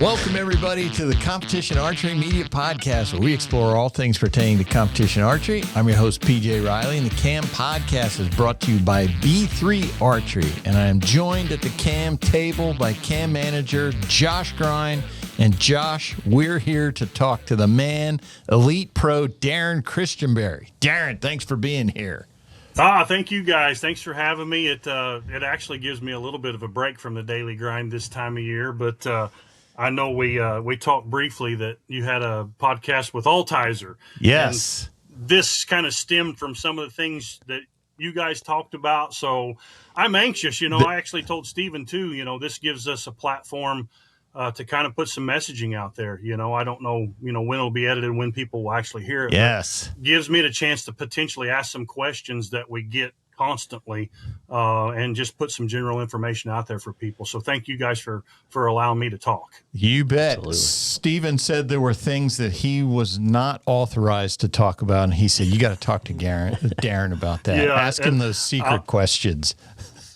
Welcome, everybody, to the Competition Archery Media Podcast, where we explore all things pertaining to competition archery. I'm your host, PJ Riley, and the CAM Podcast is brought to you by B3 Archery. And I am joined at the CAM table by CAM manager Josh Grind. And Josh, we're here to talk to the man, elite pro Darrin Christenberry. Darrin, thanks for being here. Thank you guys. Thanks for having me. It actually gives me a little bit of a break from the daily grind this time of year, but I know we talked briefly that you had a podcast with Altizer. Yes. And this kind of stemmed from some of the things that you guys talked about. So I'm anxious. I actually told Stephen too, this gives us a platform to kind of put some messaging out there. I don't know, when it'll be edited, when people will actually hear it. Yes. Gives me the chance to potentially ask some questions that we get constantly and just put some general information out there for people. So thank you guys for allowing me to talk. You bet. Absolutely. Stephen said there were things that he was not authorized to talk about, and he said, you got to talk to Darrin about that. Yeah, Ask him those secret questions.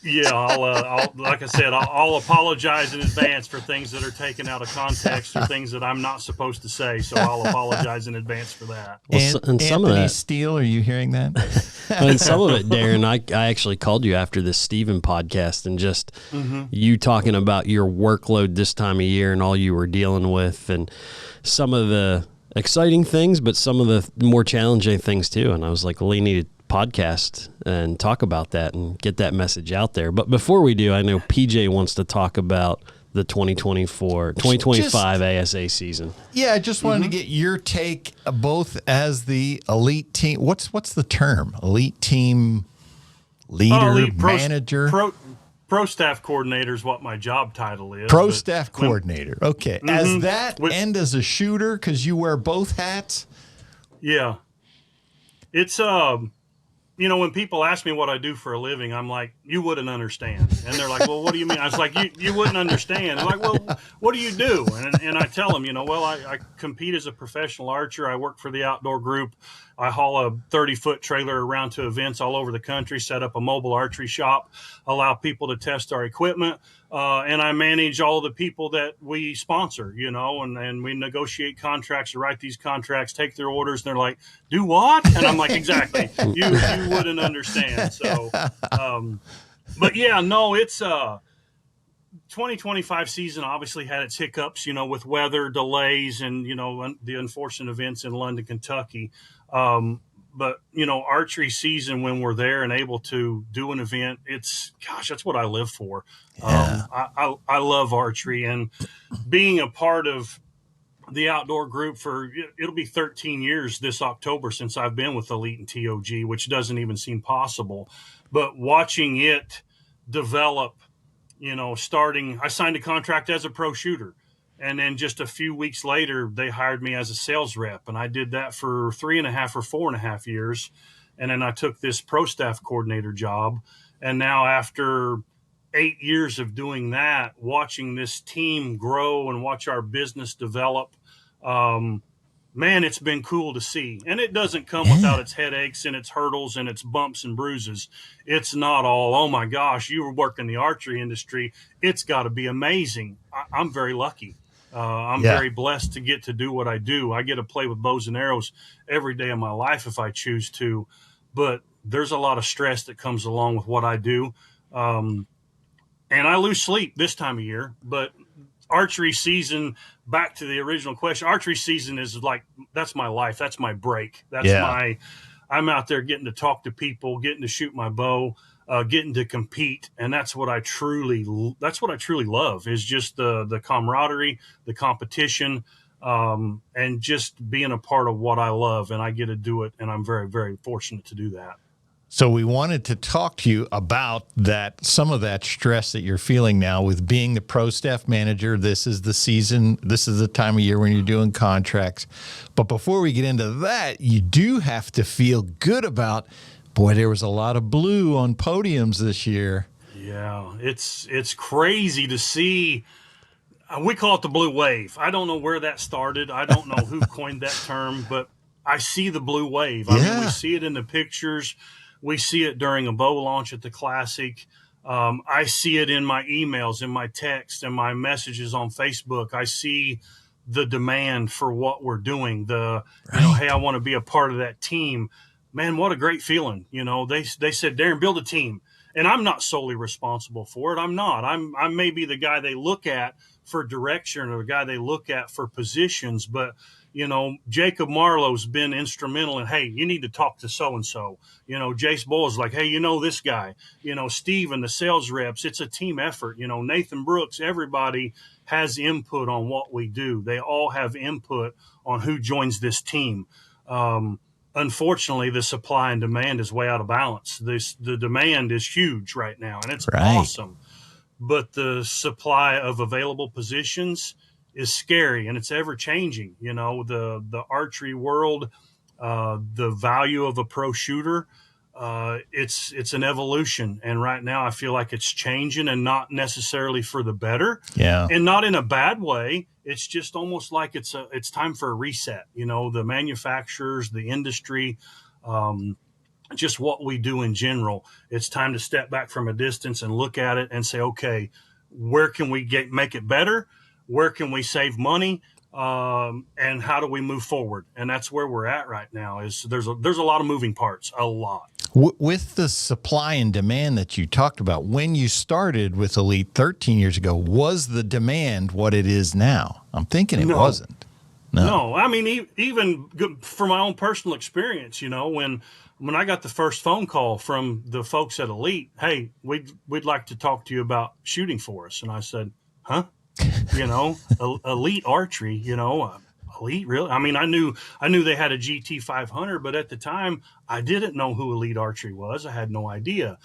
Yeah, I'll like I said, I'll apologize in advance for things that are taken out of context or things that I'm not supposed to say. So I'll apologize in advance for that. Well, and some Anthony of that, Steele, are you hearing that? and some of it, Darrin, I actually called you after this Stephen podcast and just you talking about your workload this time of year and all you were dealing with and some of the exciting things, but some of the more challenging things too. And I was like, well, you need to podcast and talk about that and get that message out there. But before we do, I know PJ wants to talk about the 2025 ASA season. Yeah, I just wanted to get your take, both as the elite team. What's the term? Elite team leader, manager? Pro staff coordinator is what my job title is. Pro staff coordinator. Okay. As that and as a shooter, because you wear both hats? Yeah. It's when people ask me what I do for a living, I'm like, you wouldn't understand. And they're like, well, what do you mean? I was like, you wouldn't understand. They're like, well, what do you do? And I tell them, I compete as a professional archer. I work for the outdoor group. I haul a 30-foot trailer around to events all over the country, set up a mobile archery shop, allow people to test our equipment. And I manage all the people that we sponsor, and we negotiate contracts, or write these contracts, take their orders. And they're like, do what? And I'm like, exactly. You wouldn't understand. So, but yeah, no, it's 2025 season obviously had its hiccups, with weather delays and, the unfortunate events in London, Kentucky. But, archery season, when we're there and able to do an event, that's what I live for. Yeah. I love archery, and being a part of the outdoor group it'll be 13 years this October since I've been with Elite and TOG, which doesn't even seem possible. But watching it develop, I signed a contract as a pro shooter. And then just a few weeks later, they hired me as a sales rep. And I did that for 3.5 or 4.5 years. And then I took this pro staff coordinator job. And now after 8 years of doing that, watching this team grow and watch our business develop, man, it's been cool to see. And it doesn't come without its headaches and its hurdles and its bumps and bruises. It's not all, oh my gosh, you work in the archery industry. It's got to be amazing. I'm very lucky. I'm very blessed to get to do what I do. I get to play with bows and arrows every day of my life if I choose to, but there's a lot of stress that comes along with what I do. And I lose sleep this time of year, but archery season, back to the original question, archery season is like, that's my life. That's my break. I'm out there getting to talk to people, getting to shoot my bow, getting to compete. And that's what I truly love, is just the camaraderie, the competition, and just being a part of what I love. And I get to do it. And I'm very, very fortunate to do that. So we wanted to talk to you about some of that stress that you're feeling now with being the pro staff manager. This is the season. This is the time of year when you're doing contracts. But before we get into that, you do have to feel good about, boy, there was a lot of blue on podiums this year. Yeah, it's crazy to see. We call it the blue wave. I don't know where that started. I don't know who coined that term, but I see the blue wave. I mean, we see it in the pictures. We see it during a bow launch at the Classic. I see it in my emails, in my texts, and my messages on Facebook. I see the demand for what we're doing. Hey, I want to be a part of that team. Man, what a great feeling. They said, Darrin, build a team. And I'm not solely responsible for it. I'm not. I may be the guy they look at for direction or the guy they look at for positions, but Jacob Marlowe's been instrumental in, hey, you need to talk to so-and-so. Jace Boyle's like, hey, this guy, Steve and the sales reps, it's a team effort. Nathan Brooks, everybody has input on what we do. They all have input on who joins this team. Unfortunately, the supply and demand is way out of balance. The demand is huge right now, and it's awesome. But the supply of available positions is scary, and it's ever changing. The archery world, the value of a pro shooter, it's an evolution. And right now I feel like it's changing, and not necessarily for the better. Yeah. And not in a bad way. It's just almost like it's time for a reset. The manufacturers, the industry, just what we do in general. It's time to step back from a distance and look at it and say, okay, where can we make it better? Where can we save money? And how do we move forward? And that's where we're at right now. Is there's a lot of moving parts, a lot. With the supply and demand that you talked about, when you started with Elite 13 years ago, was the demand what it is now? I'm thinking it wasn't. No, I mean, even from my own personal experience, when I got the first phone call from the folks at Elite, hey, we'd like to talk to you about shooting for us. And I said, huh? Elite Archery, Elite, really? I mean, I knew they had a GT 500, but at the time I didn't know who Elite Archery was. I had no idea.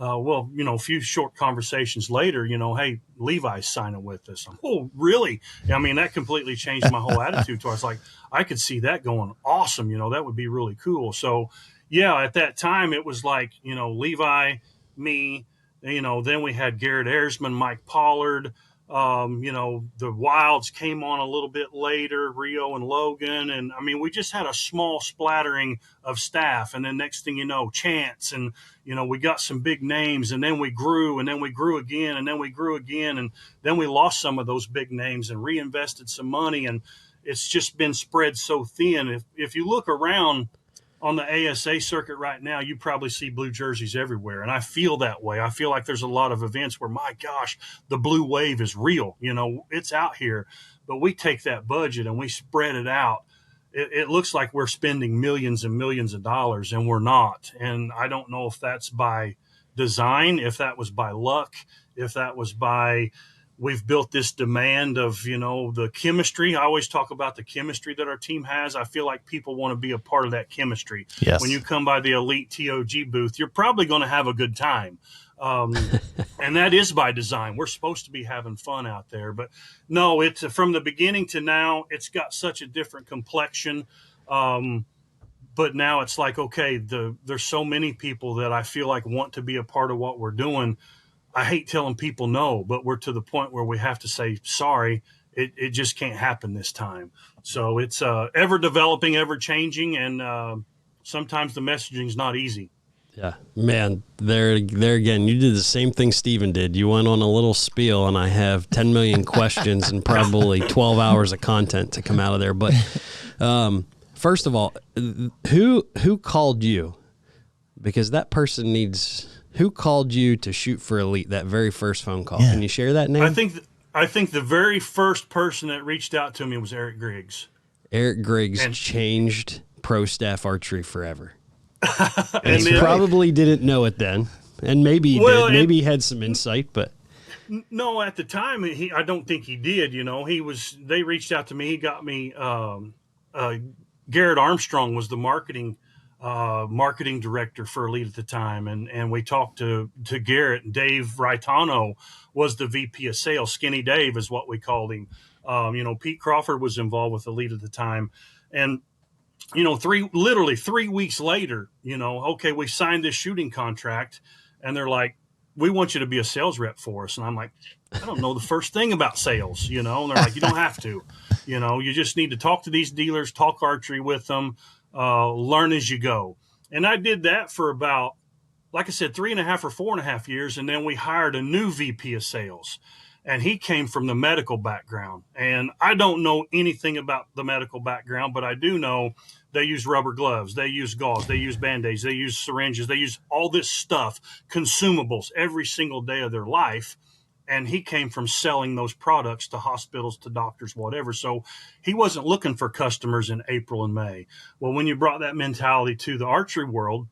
A few short conversations later, hey, Levi's signing with us. Oh, really? I mean, that completely changed my whole attitude. So I was like, I could see that going awesome. That would be really cool. So yeah, at that time it was like, Levi, me, then we had Garrett Ayresman, Mike Pollard, the Wilds came on a little bit later, Rio and Logan. And I mean, we just had a small splattering of staff. And then next thing you know, Chance, and, we got some big names, and then we grew, and then we grew again, and then we grew again. And then we lost some of those big names and reinvested some money. And it's just been spread so thin. If you look around on the ASA circuit right now, you probably see blue jerseys everywhere. And I feel that way. I feel like there's a lot of events where, my gosh, the blue wave is real. It's out here. But we take that budget and we spread it out. It looks like we're spending millions and millions of dollars, and we're not. And I don't know if that's by design, if that was by luck, if that was by we've built this demand of, the chemistry. I always talk about the chemistry that our team has. I feel like people want to be a part of that chemistry. Yes. When you come by the Elite TOG booth, you're probably going to have a good time. And that is by design. We're supposed to be having fun out there. But no, it's from the beginning to now, it's got such a different complexion. But now it's like, okay, there's so many people that I feel like want to be a part of what we're doing. I hate telling people no, but we're to the point where we have to say, sorry, it just can't happen this time. So it's ever developing, ever changing, and sometimes the messaging is not easy. Yeah, man, there again, you did the same thing Steven did. You went on a little spiel, and I have 10 million questions and probably 12 hours of content to come out of there. But first of all, who called you? Because that person needs... Who called you to shoot for Elite, that very first phone call? Yeah. Can you share that name? I think the very first person that reached out to me was Eric Griggs. Eric Griggs changed pro staff archery forever. And he probably didn't know it then. And maybe he did. Maybe he had some insight, but... No, at the time, I don't think he did. They reached out to me. He got me... Garrett Armstrong was the marketing director for Elite at the time. And we talked to Garrett. Dave Raitano was the VP of sales. Skinny Dave is what we called him. Pete Crawford was involved with Elite at the time. And, literally 3 weeks later, okay, we signed this shooting contract, and they're like, we want you to be a sales rep for us. And I'm like, I don't know the first thing about sales, and they're like, you don't have to, you just need to talk to these dealers, talk archery with them, learn as you go. And I did that for about like I said, 3.5 or 4.5 years. And then we hired a new VP of sales, and he came from the medical background. And I don't know anything about the medical background, but I do know they use rubber gloves, they use gauze, they use Band-Aids, they use syringes, they use all this stuff, consumables every single day of their life. And he came from selling those products to hospitals, to doctors, whatever. So he wasn't looking for customers in April and May. Well, when you brought that mentality to the archery world,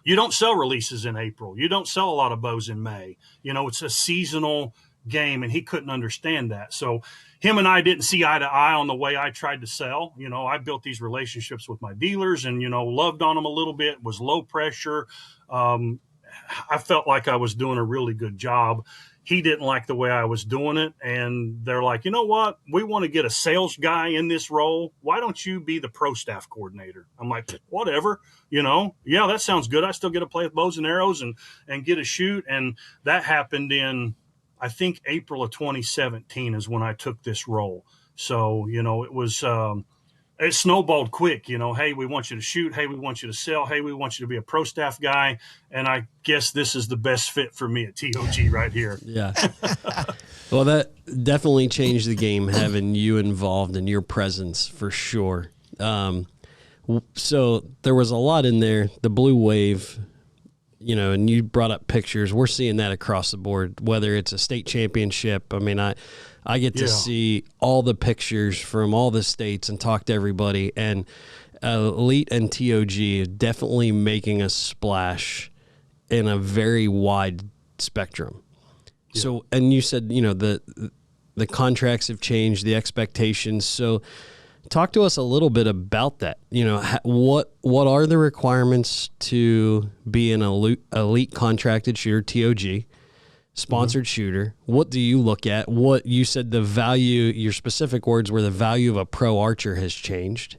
you don't sell releases in April. You don't sell a lot of bows in May. It's a seasonal game, and he couldn't understand that. So him and I didn't see eye to eye on the way I tried to sell. I built these relationships with my dealers and, loved on them a little bit, was low pressure. I felt like I was doing a really good job. He didn't like the way I was doing it. And they're like, you know what? We want to get a sales guy in this role. Why don't you be the pro staff coordinator? I'm like, whatever, yeah, that sounds good. I still get to play with bows and arrows and get a shoot. And that happened in, I think, April of 2017 is when I took this role. So, it was, it snowballed quick, hey, we want you to shoot. Hey, we want you to sell. Hey, we want you to be a pro staff guy. And I guess this is the best fit for me at TOG right here. Yeah. Well, that definitely changed the game, having you involved in your presence for sure. So there was a lot in there, the blue wave, and you brought up pictures. We're seeing that across the board, whether it's a state championship. I mean, I get to see all the pictures from all the states and talk to everybody. And Elite and TOG is definitely making a splash in a very wide spectrum. Yeah. So, and you said, the contracts have changed, the expectations. So talk to us a little bit about that. What are the requirements to be an elite contracted shooter, TOG? Sponsored shooter. What do you look at? What you said, the value, your specific words were the value of a pro archer has changed.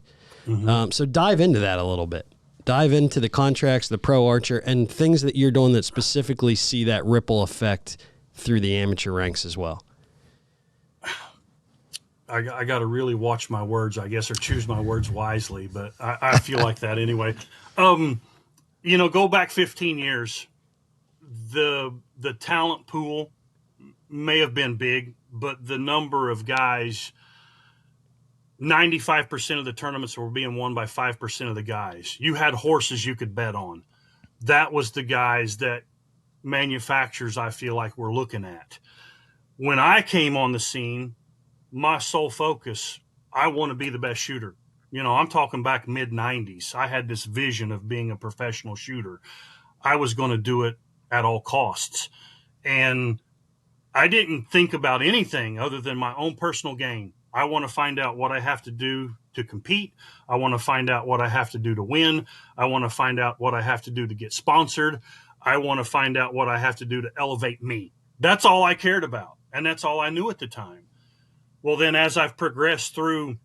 So dive into that a little bit. Dive into the contracts, the pro archer, and things that you're doing that specifically see that ripple effect through the amateur ranks as well. I got to really watch my words, I guess, or choose my words wisely, but I feel like that anyway. Go back 15 years. The talent pool may have been big, but the number of guys, 95% of the tournaments were being won by 5% of the guys. You had horses you could bet on. That was the guys that manufacturers, I feel like, were looking at. When I came on the scene, my sole focus, I want to be the best shooter. I'm talking back mid-90s. I had this vision of being a professional shooter. I was going to do it at all costs. And I didn't think about anything other than my own personal gain. I want to find out what I have to do to compete. I want to find out what I have to do to win. I want to find out what I have to do to get sponsored. I want to find out what I have to do to elevate me. That's all I cared about. And that's all I knew at the time. Well, then as I've progressed through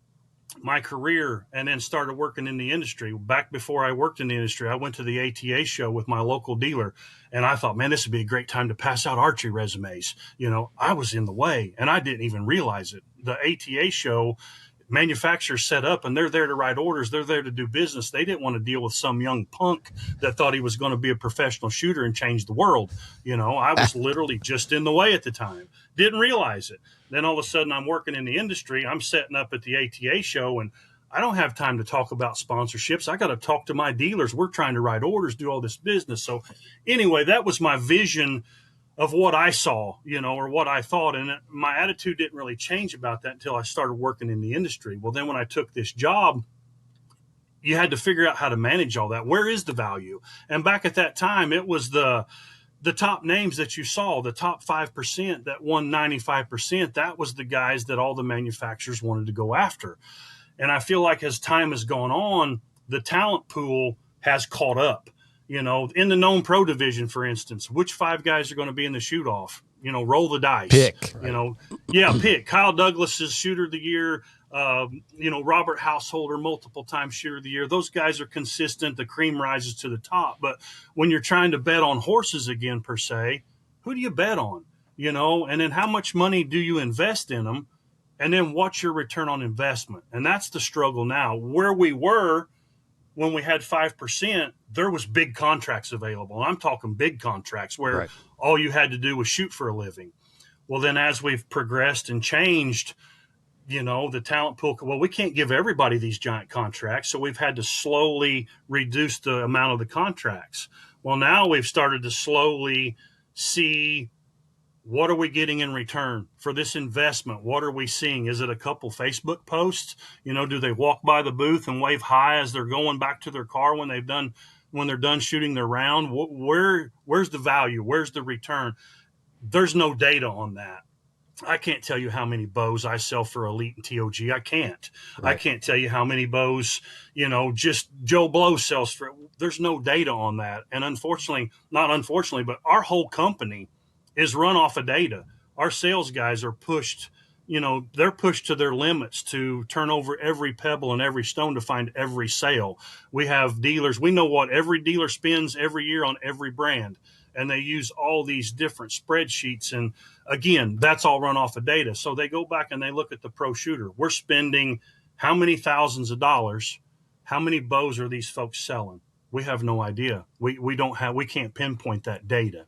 my career and then started working in the industry, back before I worked in the industry, I went to the ATA show with my local dealer, and I thought, man, this would be a great time to pass out archery resumes. I was in the way, and I didn't even realize it. The ATA show, manufacturers set up, and they're there to write orders. They're there to do business. They didn't want to deal with some young punk that thought he was going to be a professional shooter and change the world. I was literally just in the way at the time. Didn't realize it. Then all of a sudden I'm working in the industry. I'm setting up at the ATA show, and I don't have time to talk about sponsorships. I got to talk to my dealers. We're trying to write orders, do all this business. So anyway, that was my vision of what I saw, or what I thought. And my attitude didn't really change about that until I started working in the industry. Well, then when I took this job, you had to figure out how to manage all that. Where is the value? And back at that time, it was the top names that you saw, the top 5% that won 95%, that was the guys that all the manufacturers wanted to go after. And I feel like as time has gone on, the talent pool has caught up. In the known pro division, for instance, which 5 guys are going to be in the shoot off? Roll the dice. Pick. Pick. Kyle Douglas is shooter of the year. Robert Householder, multiple time shooter of the year. Those guys are consistent. The cream rises to the top. But when you're trying to bet on horses again, per se, who do you bet on? And then how much money do you invest in them? And then what's your return on investment? And that's the struggle now. Where we were when we had 5%, there was big contracts available. And I'm talking big contracts where all you had to do was shoot for a living. Well, then as we've progressed and changed, the talent pool, well, we can't give everybody these giant contracts. So we've had to slowly reduce the amount of the contracts. Well, now we've started to slowly see, what are we getting in return for this investment? What are we seeing? Is it a couple Facebook posts? Do they walk by the booth and wave hi as they're going back to their car when they're done shooting their round? Where's the value? Where's the return? There's no data on that. I can't tell you how many bows I sell for Elite and TOG. I can't. Right. I can't tell you how many bows, just Joe Blow sells for. There's no data on that. And not unfortunately, but our whole company is run off of data. Our sales guys are pushed, they're pushed to their limits to turn over every pebble and every stone to find every sale. We have dealers. We know what every dealer spends every year on every brand. And they use all these different spreadsheets. And again, that's all run off of data. So they go back and they look at the pro shooter. We're spending how many thousands of dollars? How many bows are these folks selling? We have no idea. We can't pinpoint that data.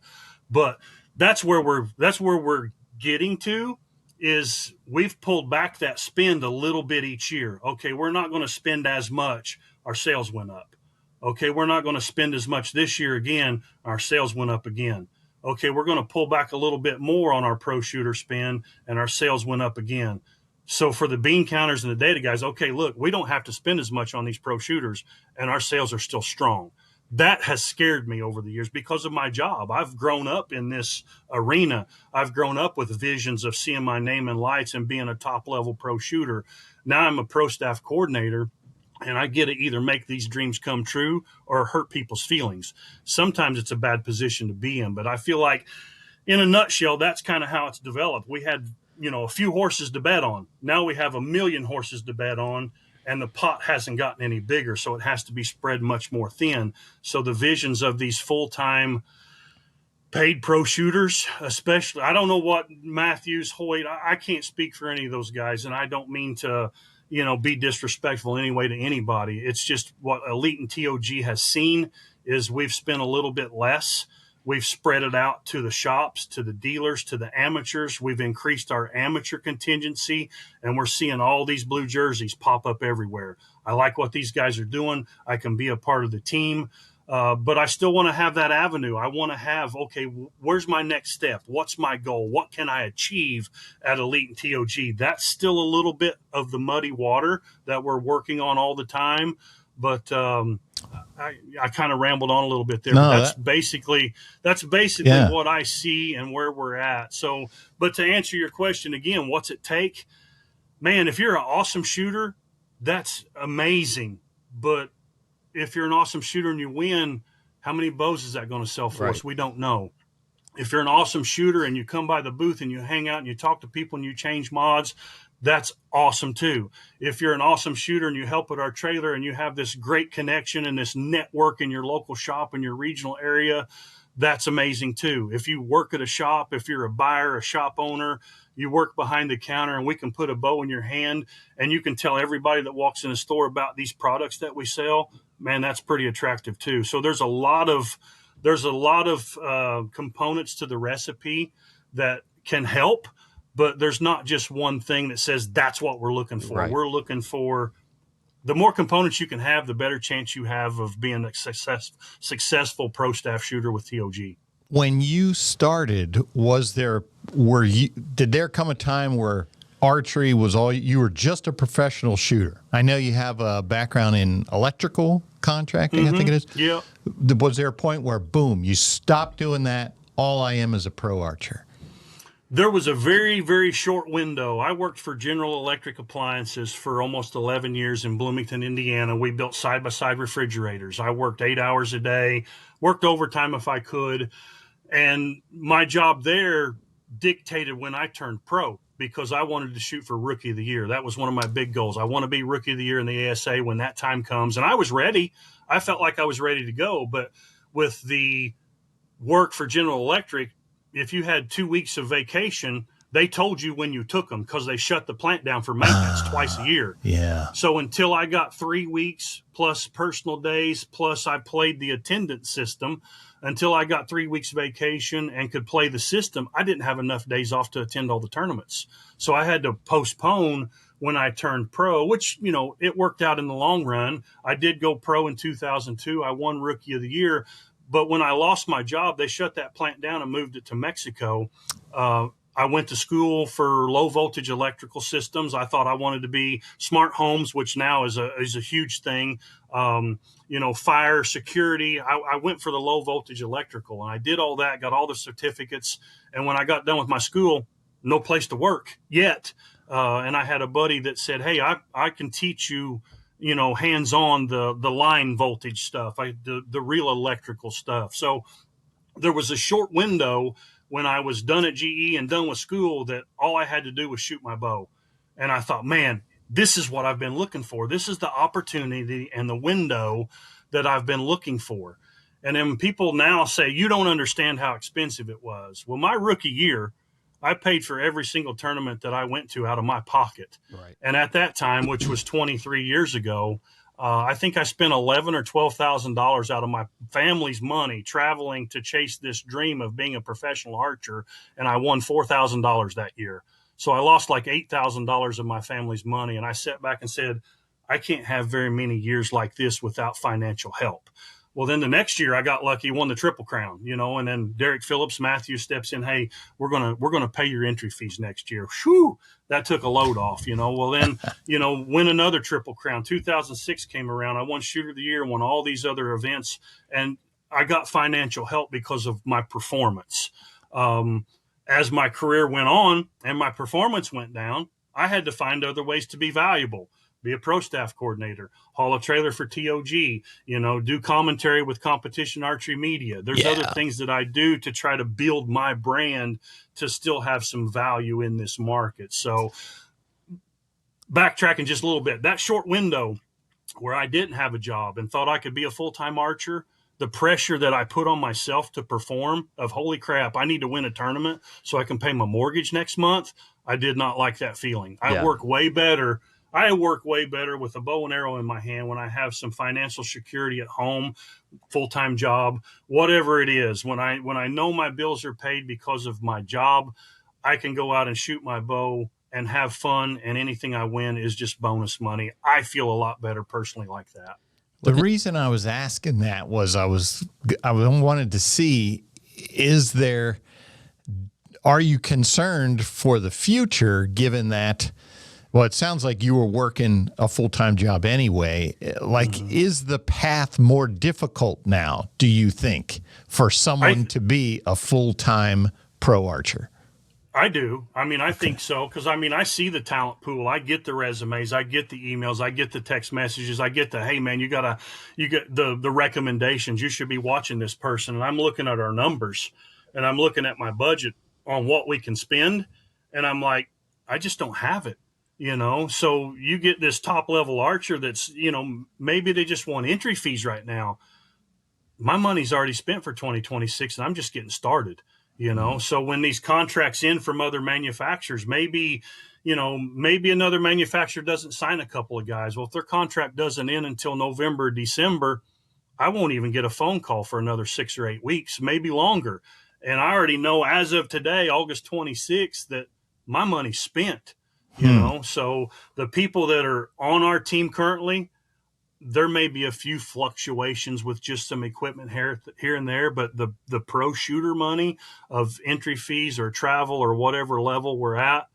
But that's where we're getting to, is we've pulled back that spend a little bit each year. Okay, we're not going to spend as much. Our sales went up. Okay, we're not going to spend as much this year again. Our sales went up again. Okay, we're going to pull back a little bit more on our pro shooter spend, and our sales went up again. So for the bean counters and the data guys, okay, look, we don't have to spend as much on these pro shooters, and our sales are still strong. That has scared me over the years because of my job. I've grown up in this arena. I've grown up with visions of seeing my name in lights and being a top-level pro shooter. Now I'm a pro staff coordinator, and I get to either make these dreams come true or hurt people's feelings. Sometimes it's a bad position to be in, but I feel like in a nutshell, that's kind of how it's developed. We had, a few horses to bet on. Now we have 1 million horses to bet on, and the pot hasn't gotten any bigger, so it has to be spread much more thin. So the visions of these full-time paid pro shooters, especially, I don't know what Matthews, Hoyt, I can't speak for any of those guys, and I don't mean to be disrespectful anyway to anybody. It's just what Elite and TOG has seen is we've spent a little bit less. We've spread it out to the shops, to the dealers, to the amateurs. We've increased our amateur contingency, and we're seeing all these blue jerseys pop up everywhere. I like what these guys are doing. I can be a part of the team. But I still want to have that avenue. I want to have, okay, where's my next step? What's my goal? What can I achieve at Elite and TOG? That's still a little bit of the muddy water that we're working on all the time. But I kind of rambled on a little bit there. No, that's basically what I see and where we're at. So, but to answer your question again, what's it take? Man, if you're an awesome shooter, that's amazing. But if you're an awesome shooter and you win, how many bows is that going to sell for us? We don't know. If you're an awesome shooter and you come by the booth and you hang out and you talk to people and you change mods, that's awesome too. If you're an awesome shooter and you help at our trailer and you have this great connection and this network in your local shop in your regional area, that's amazing too. If you work at a shop, if you're a buyer, a shop owner, you work behind the counter and we can put a bow in your hand and you can tell everybody that walks in the store about these products that we sell, man, that's pretty attractive too. So there's a lot of components to the recipe that can help, but there's not just one thing that says that's what we're looking for. Right. We're looking for the more components you can have, the better chance you have of being a successful pro staff shooter with TOG. When you started, did there come a time where archery was all, you were just a professional shooter? I know you have a background in electrical contracting, I think it is. Yeah. Was there a point where, boom, you stopped doing that, all I am is a pro archer? There was a very, very short window. I worked for General Electric Appliances for almost 11 years in Bloomington, Indiana. We built side-by-side refrigerators. I worked 8 hours a day, worked overtime if I could. And my job there dictated when I turned pro because I wanted to shoot for Rookie of the Year. That was one of my big goals. I want to be Rookie of the Year in the ASA when that time comes. And I was ready. I felt like I was ready to go. But with the work for General Electric, if you had 2 weeks of vacation, they told you when you took them because they shut the plant down for maintenance twice a year. Yeah. So until I got 3 weeks plus personal days, plus I played the attendance system, until I got 3 weeks vacation and could play the system, I didn't have enough days off to attend all the tournaments. So I had to postpone when I turned pro, which, it worked out in the long run. I did go pro in 2002. I won Rookie of the Year. But when I lost my job, they shut that plant down and moved it to Mexico. I went to school for low voltage electrical systems. I thought I wanted to be smart homes, which now is a huge thing. Fire security. I went for the low voltage electrical, and I did all that, got all the certificates. And when I got done with my school, no place to work yet. And I had a buddy that said, hey, I can teach you, hands-on the line voltage stuff, the real electrical stuff. So there was a short window when I was done at GE and done with school that all I had to do was shoot my bow. And I thought, man, this is what I've been looking for. This is the opportunity and the window that I've been looking for. And then people now say, you don't understand how expensive it was. Well, my rookie year, I paid for every single tournament that I went to out of my pocket. Right. And at that time, which was 23 years ago, I think I spent $11,000 or $12,000 out of my family's money traveling to chase this dream of being a professional archer, and I won $4,000 that year. So I lost like $8,000 of my family's money, and I sat back and said, I can't have very many years like this without financial help. Well, then the next year I got lucky, won the Triple Crown, and then Derek Phillips Matthews steps in. Hey, we're gonna pay your entry fees next year. Whew, that took a load off, Well, then, win another Triple Crown. 2006 came around. I won Shooter of the Year, won all these other events, and I got financial help because of my performance. As my career went on and my performance went down, I had to find other ways to be valuable. Be a pro staff coordinator, haul a trailer for TOG, do commentary with Competition Archery Media. There's other things that I do to try to build my brand to still have some value in this market. So backtracking just a little bit, that short window where I didn't have a job and thought I could be a full-time archer, the pressure that I put on myself to perform of, holy crap, I need to win a tournament so I can pay my mortgage next month. I did not like that feeling. I work way better with a bow and arrow in my hand when I have some financial security at home, full-time job, whatever it is. When I know my bills are paid because of my job, I can go out and shoot my bow and have fun, and anything I win is just bonus money. I feel a lot better personally like that. The reason I was asking that was I wanted to see, are you concerned for the future, given that, well, it sounds like you were working a full-time job anyway. Is the path more difficult now, do you think, for someone to be a full-time pro archer? I do. I think so. Because, I see the talent pool. I get the resumes. I get the emails. I get the text messages. I get the, hey, man, you get the recommendations. You should be watching this person. And I'm looking at our numbers, and I'm looking at my budget on what we can spend. And I'm like, I just don't have it. So you get this top level archer that's, maybe they just want entry fees right now. My money's already spent for 2026 and I'm just getting started, So when these contracts in from other manufacturers, maybe another manufacturer doesn't sign a couple of guys. Well, if their contract doesn't end until November, December, I won't even get a phone call for another 6 or 8 weeks, maybe longer. And I already know as of today, August 26th, that my money's spent. So the people that are on our team currently, there may be a few fluctuations with just some equipment here and there, but the pro shooter money of entry fees or travel or whatever level we're at,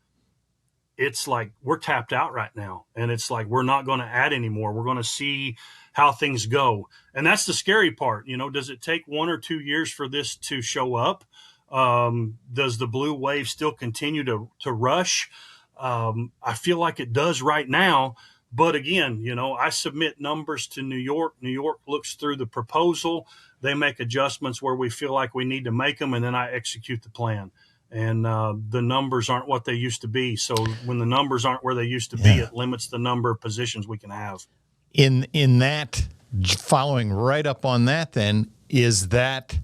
it's like we're tapped out right now. And it's like we're not going to add anymore. We're going to see how things go. And that's the scary part. Does it take 1 or 2 years for this to show up? Does the blue wave still continue to rush? I feel like it does right now, but again, I submit numbers to New York. New York looks through the proposal. They make adjustments where we feel like we need to make them, and then I execute the plan. And the numbers aren't what they used to be. So when the numbers aren't where they used to be, it limits the number of positions we can have. In that, following right up on that, then, is that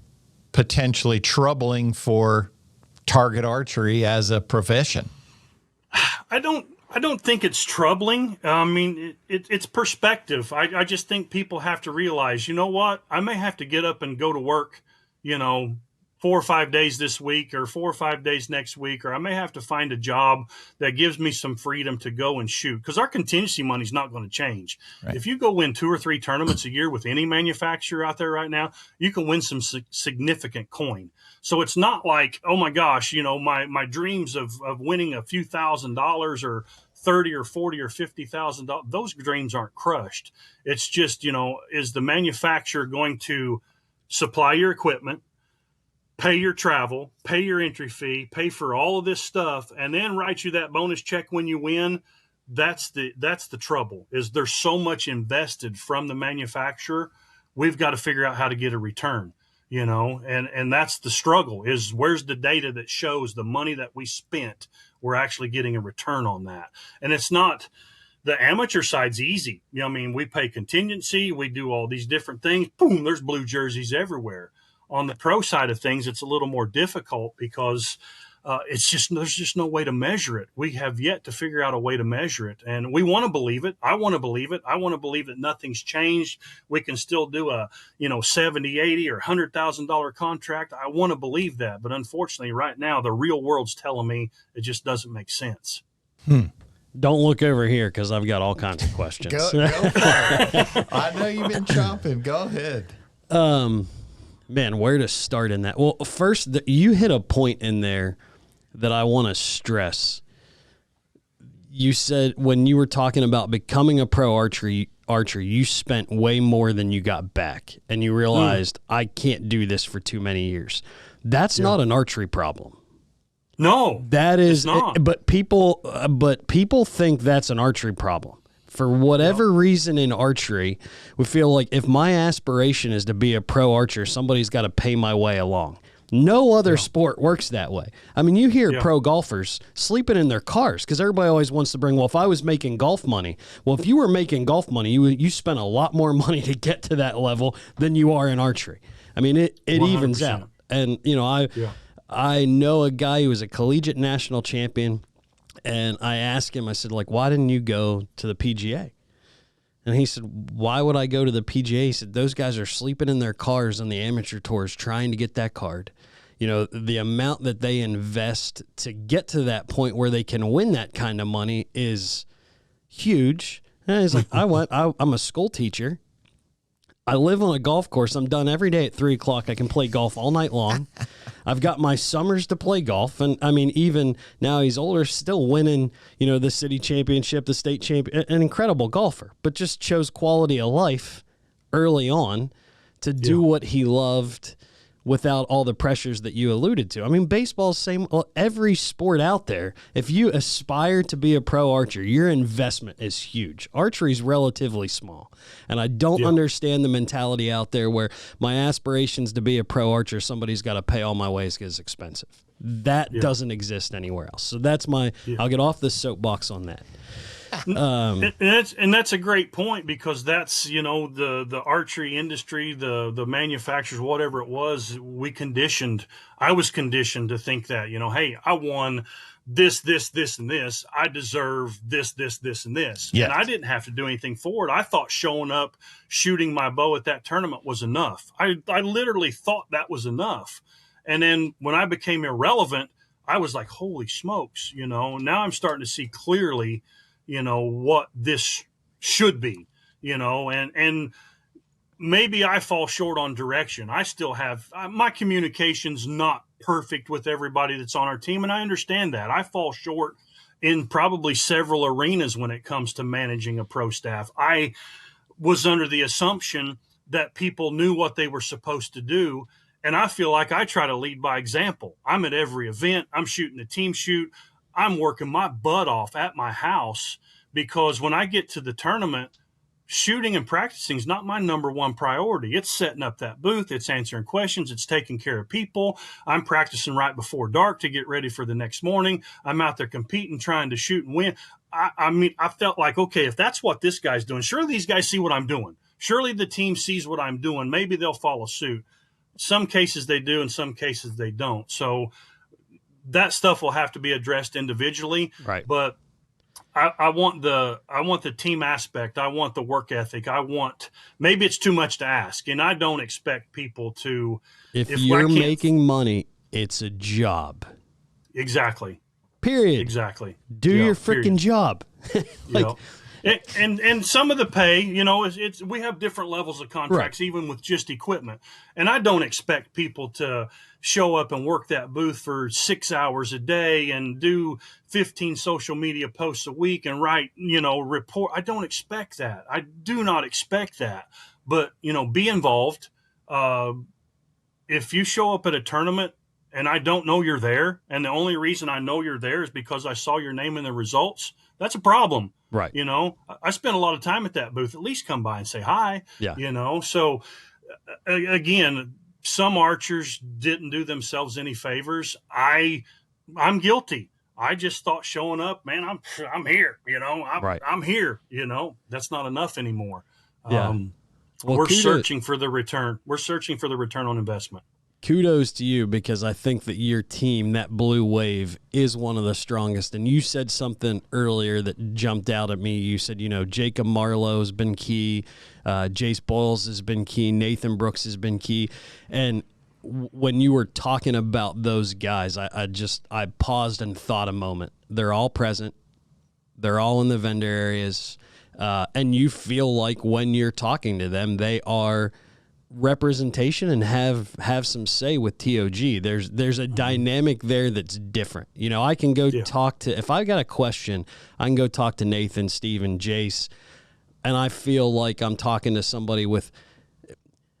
potentially troubling for target archery as a profession? I don't think it's troubling. I mean, it's perspective. I just think people have to realize, you know what? I may have to get up and go to work, 4 or 5 days this week or 4 or 5 days next week, or I may have to find a job that gives me some freedom to go and shoot, because our contingency money is not going to change. Right. If you go win 2 or 3 tournaments a year with any manufacturer out there right now, you can win some significant coin. So it's not like, oh my gosh, my dreams of winning a few $1,000s or $30 or $40 or $50,000, those dreams aren't crushed. It's just, is the manufacturer going to supply your equipment, pay your travel, pay your entry fee, pay for all of this stuff, and then write you that bonus check when you win? That's the trouble, is there's so much invested from the manufacturer. We've got to figure out how to get a return, and that's the struggle, is where's the data that shows the money that we spent, we're actually getting a return on that. And it's not, the amateur side's easy. We pay contingency, we do all these different things, boom, there's blue jerseys everywhere. On the pro side of things, it's a little more difficult because there's just no way to measure it. We have yet to figure out a way to measure it, and we want to believe it. I want to believe it. I want to believe that nothing's changed. We can still do a $70, $80, or $100,000 contract. I want to believe that, but unfortunately, right now, the real world's telling me it just doesn't make sense. Don't look over here, because I've got all kinds of questions. Go for it. I know you've been chomping. Go ahead. Man, where to start in that? Well, first, you hit a point in there that I want to stress. You said when you were talking about becoming a pro archer, you spent way more than you got back, and you realized, I can't do this for too many years. That's not an archery problem. No, that is not. But people think that's an archery problem. For whatever reason in archery, we feel like if my aspiration is to be a pro archer, somebody's got to pay my way along. No other sport works that way. I mean, you hear pro golfers sleeping in their cars, because everybody always wants to bring, well, if I was making golf money. Well, if you were making golf money, you spent a lot more money to get to that level than you are in archery. I mean, it evens out. And, I know a guy who was a collegiate national champion. And I asked him, I said, why didn't you go to the PGA? And he said, why would I go to the PGA? He said, those guys are sleeping in their cars on the amateur tours trying to get that card. The amount that they invest to get to that point where they can win that kind of money is huge. And he's like, I'm a school teacher. I live on a golf course. I'm done every day at 3 o'clock. I can play golf all night long. I've got my summers to play golf. And I mean, even now he's older, still winning, the city championship, the state champion, an incredible golfer, but just chose quality of life early on to do what he loved without all the pressures that you alluded to. I mean, baseball's same. Well, every sport out there, if you aspire to be a pro archer, your investment is huge. Archery's relatively small. And I don't understand the mentality out there where my aspirations to be a pro archer, somebody's got to pay all my ways because it's expensive. That doesn't exist anywhere else. So that's I'll get off the soapbox on that. And that's a great point, because that's, the archery industry, the manufacturers, whatever it was, I was conditioned to think that, hey, I won this, and this, I deserve this, and this. Yes. And I didn't have to do anything for it. I thought showing up, shooting my bow at that tournament was enough. I literally thought that was enough. And then when I became irrelevant, I was like, holy smokes, now I'm starting to see clearly, what this should be, and maybe I fall short on direction. I still have my communication's not perfect with everybody that's on our team, and I understand that. I fall short in probably several arenas when it comes to managing a pro staff. I was under the assumption that people knew what they were supposed to do, and I feel like I try to lead by example. I'm at every event. I'm shooting a team shoot. I'm working my butt off at my house, because when I get to the tournament, shooting and practicing is not my number one priority. It's setting up that booth. It's answering questions. It's taking care of people. I'm practicing right before dark to get ready for the next morning. I'm out there competing, trying to shoot and win. I felt like, okay, if that's what this guy's doing, surely these guys see what I'm doing. Surely the team sees what I'm doing. Maybe they'll follow suit. Some cases they do, in some cases they don't. So that stuff will have to be addressed individually. Right. But I want the team aspect. I want the work ethic. Maybe it's too much to ask, and I don't expect people to. If you're making money, it's a job. Exactly. Period. Exactly. Do your freaking job. And some of the pay, it's we have different levels of contracts, right, even with just equipment. And I don't expect people to show up and work that booth for 6 hours a day and do 15 social media posts a week and write, report. I don't expect that. I do not expect that. But, be involved. If you show up at a tournament and I don't know you're there, and the only reason I know you're there is because I saw your name in the results, that's a problem. Right. I spent a lot of time at that booth. At least come by and say hi. Yeah. So again, some archers didn't do themselves any favors. I'm guilty. I just thought showing up, man, I'm here. I'm here. That's not enough anymore. Yeah. We're searching for the return. We're searching for the return on investment. Kudos to you, because I think that your team, that Blue Wave, is one of the strongest. And you said something earlier that jumped out at me. You said, Jacob Marlowe has been key. Jace Boyles has been key. Nathan Brooks has been key. And when you were talking about those guys, I paused and thought a moment. They're all present. They're all in the vendor areas. And you feel like when you're talking to them, they are representation and have some say with TOG. There's a dynamic there that's different. I can go talk to, if I got a question, I can go talk to Nathan, Steven, Jace, and I feel like I'm talking to somebody with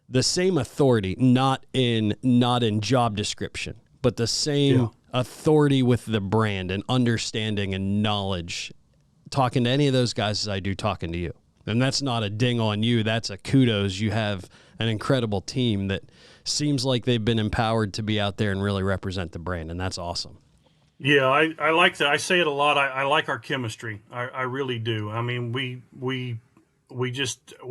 the same authority, not in job description, but the same authority with the brand and understanding and knowledge, talking to any of those guys as I do talking to you. And that's not a ding on you. That's a kudos. You have an incredible team that seems like they've been empowered to be out there and really represent the brand, and that's awesome. Yeah, I like that. I say it a lot. I like our chemistry. I really do. I mean, we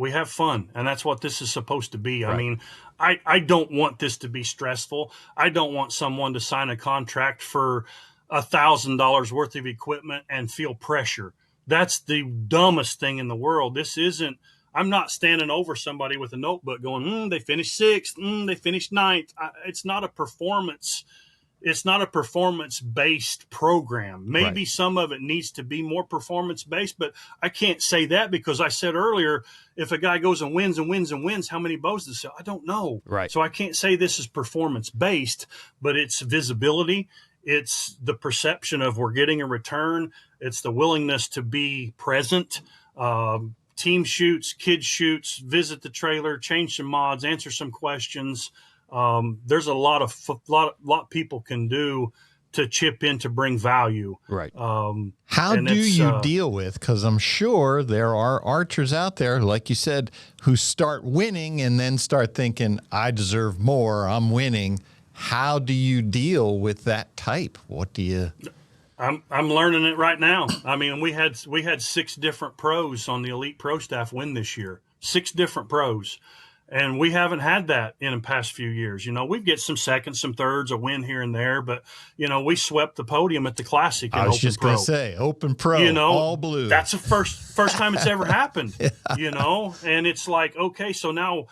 have fun, and that's what this is supposed to be. Right. I mean, I don't want this to be stressful. I don't want someone to sign a contract for $1,000 worth of equipment and feel pressure. That's the dumbest thing in the world. I'm not standing over somebody with a notebook going, they finished 6th, they finished 9th. It's not a performance. It's not a performance-based program. Maybe some of it needs to be more performance-based, but I can't say that because I said earlier, if a guy goes and wins and wins and wins, how many bows does he sell? I don't know. Right. So I can't say this is performance-based, but it's visibility. It's the perception of we're getting a return. It's the willingness to be present. Team shoots, kid shoots, visit the trailer, change some mods, answer some questions. There's a lot people can do to chip in to bring value. Right. How do you deal with, because I'm sure there are archers out there, like you said, who start winning and then start thinking, I deserve more, I'm winning. How do you deal with that type? What do you... I'm learning it right now. I mean, we had 6 different pros on the Elite Pro staff win this year. 6 different pros. And we haven't had that in the past few years. We get some seconds, some thirds, a win here and there, but we swept the podium at the Classic. I was just going to say, Open Pro, all blue. That's the first time it's ever happened. And it's like, okay, so now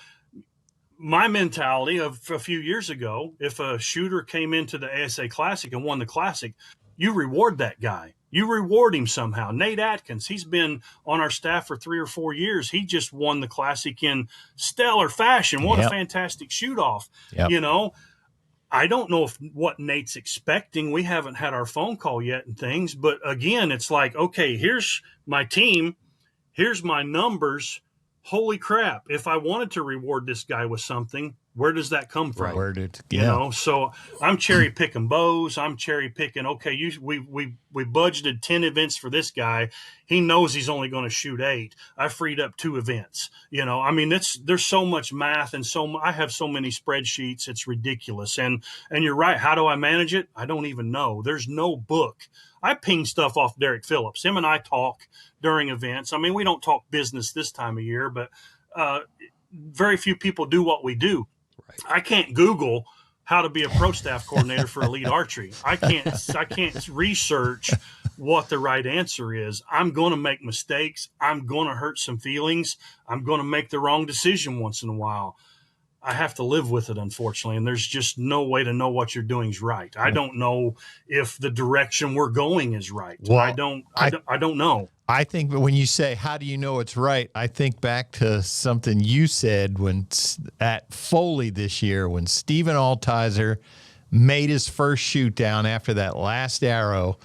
my mentality of a few years ago, if a shooter came into the ASA Classic and won the Classic, you reward that guy. You reward him somehow. Nate Atkins, he's been on our staff for 3 or 4 years. He just won the Classic in stellar fashion. What a fantastic shoot-off. Yep. I don't know what Nate's expecting. We haven't had our phone call yet and things. But, again, it's like, okay, here's my team. Here's my numbers. Holy crap. If I wanted to reward this guy with something, where does that come from? So I'm cherry picking bows. I'm cherry picking. Okay, we budgeted 10 events for this guy. He knows he's only going to shoot 8. I freed up 2 events. I mean, there's so much math and I have so many spreadsheets. It's ridiculous. And you're right. How do I manage it? I don't even know. There's no book. I ping stuff off Derek Phillips. Him and I talk during events. I mean, we don't talk business this time of year, but very few people do what we do. Right. I can't Google how to be a pro staff coordinator for elite archery. I can't research what the right answer is. I'm going to make mistakes. I'm going to hurt some feelings. I'm going to make the wrong decision once in a while. I have to live with it, unfortunately, and there's just no way to know what you're doing is right. I don't know if the direction we're going is right. Well, I don't know. I think when you say, how do you know it's right? I think back to something you said at Foley this year when Stephen Altizer made his first shoot down after that last arrow.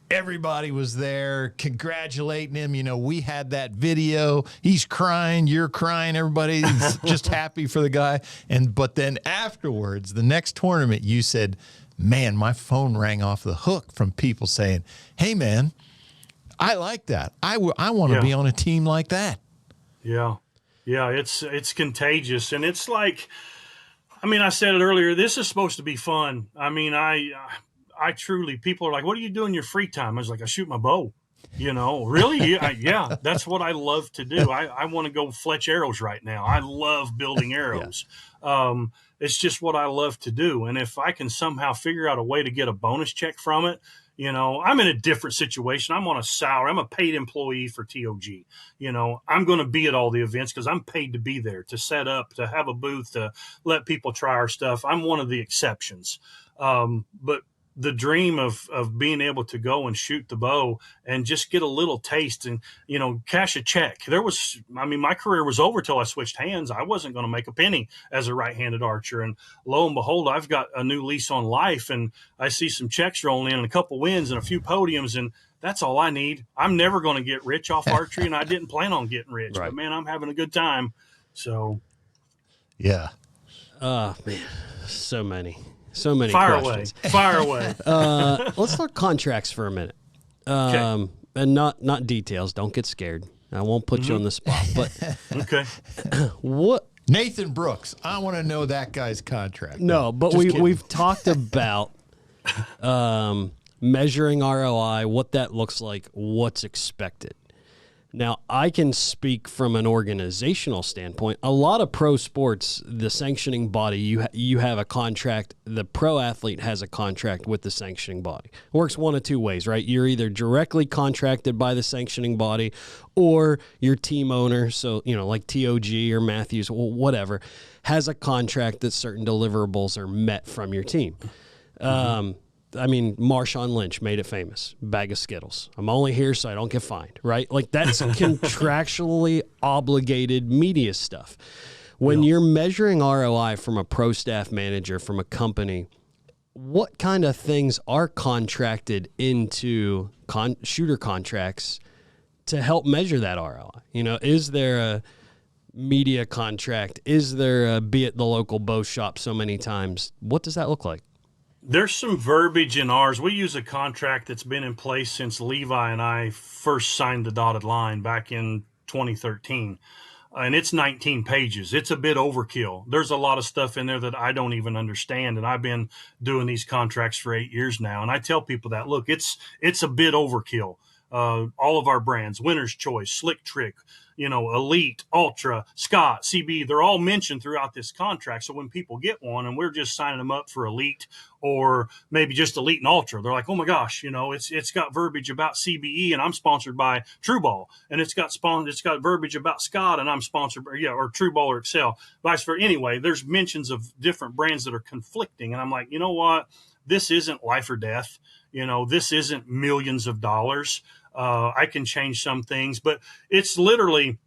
Everybody was there congratulating him. You know, we had that video. He's crying. You're crying. Everybody's just happy for the guy. But then afterwards, the next tournament, you said, man, my phone rang off the hook from people saying, hey, man, I like that. I want to be on a team like that. Yeah. Yeah. It's contagious. And it's like, I mean, I said it earlier, this is supposed to be fun. I mean, I truly, people are like, what do you do in your free time? I was like, I shoot my bow, you know, really? Yeah, that's what I love to do. I want to go fletch arrows right now. I love building arrows. Yeah. It's just what I love to do. And if I can somehow figure out a way to get a bonus check from it, you know, I'm in a different situation. I'm on a salary. I'm a paid employee for TOG. You know, I'm going to be at all the events because I'm paid to be there, to set up, to have a booth, to let people try our stuff. I'm one of the exceptions. But the dream of being able to go and shoot the bow and just get a little taste and, you know, cash a check. My career was over till I switched hands. I wasn't going to make a penny as a right-handed archer. And lo and behold, I've got a new lease on life, and I see some checks rolling in and a couple wins and a few podiums, and that's all I need. I'm never going to get rich off archery, and I didn't plan on getting rich. Right. But, man, I'm having a good time. So, yeah. Man, so many questions. Fire away. Let's talk contracts for a minute. Okay. And not details. Don't get scared. I won't put you on the spot. But okay. What? Nathan Brooks. I want to know that guy's contract. No, but we've talked about measuring ROI, what that looks like, what's expected. Now, I can speak from an organizational standpoint. A lot of pro sports, the sanctioning body, you have a contract. The pro athlete has a contract with the sanctioning body. It works one of two ways, right? You're either directly contracted by the sanctioning body or your team owner, so, you know, like TOG or Matthews, whatever, has a contract that certain deliverables are met from your team. I mean, Marshawn Lynch made it famous. Bag of Skittles. I'm only here so I don't get fined, right? Like, that's contractually obligated media stuff. When you're measuring ROI from a pro staff manager, from a company, what kind of things are contracted into shooter contracts to help measure that ROI? You know, is there a media contract? Is there a be at the local bow shop so many times? What does that look like? There's some verbiage in ours. We use a contract that's been in place since Levi and I first signed the dotted line back in 2013. And it's 19 pages. It's a bit overkill. There's a lot of stuff in there that I don't even understand. And I've been doing these contracts for 8 years now. And I tell people that, look, it's a bit overkill. All of our brands, Winner's Choice, Slick Trick, you know, Elite, Ultra, Scott, CB, they're all mentioned throughout this contract. So when people get one and we're just signing them up for Elite or maybe just Elite and Ultra, they're like, oh my gosh, you know, it's got verbiage about CBE and I'm sponsored by True Ball, and it's got verbiage about Scott and I'm sponsored by, or True Ball or Excel, vice versa. Anyway, there's mentions of different brands that are conflicting. And I'm like, you know what? This isn't life or death. You know, this isn't millions of dollars. I can change some things, but it's literally,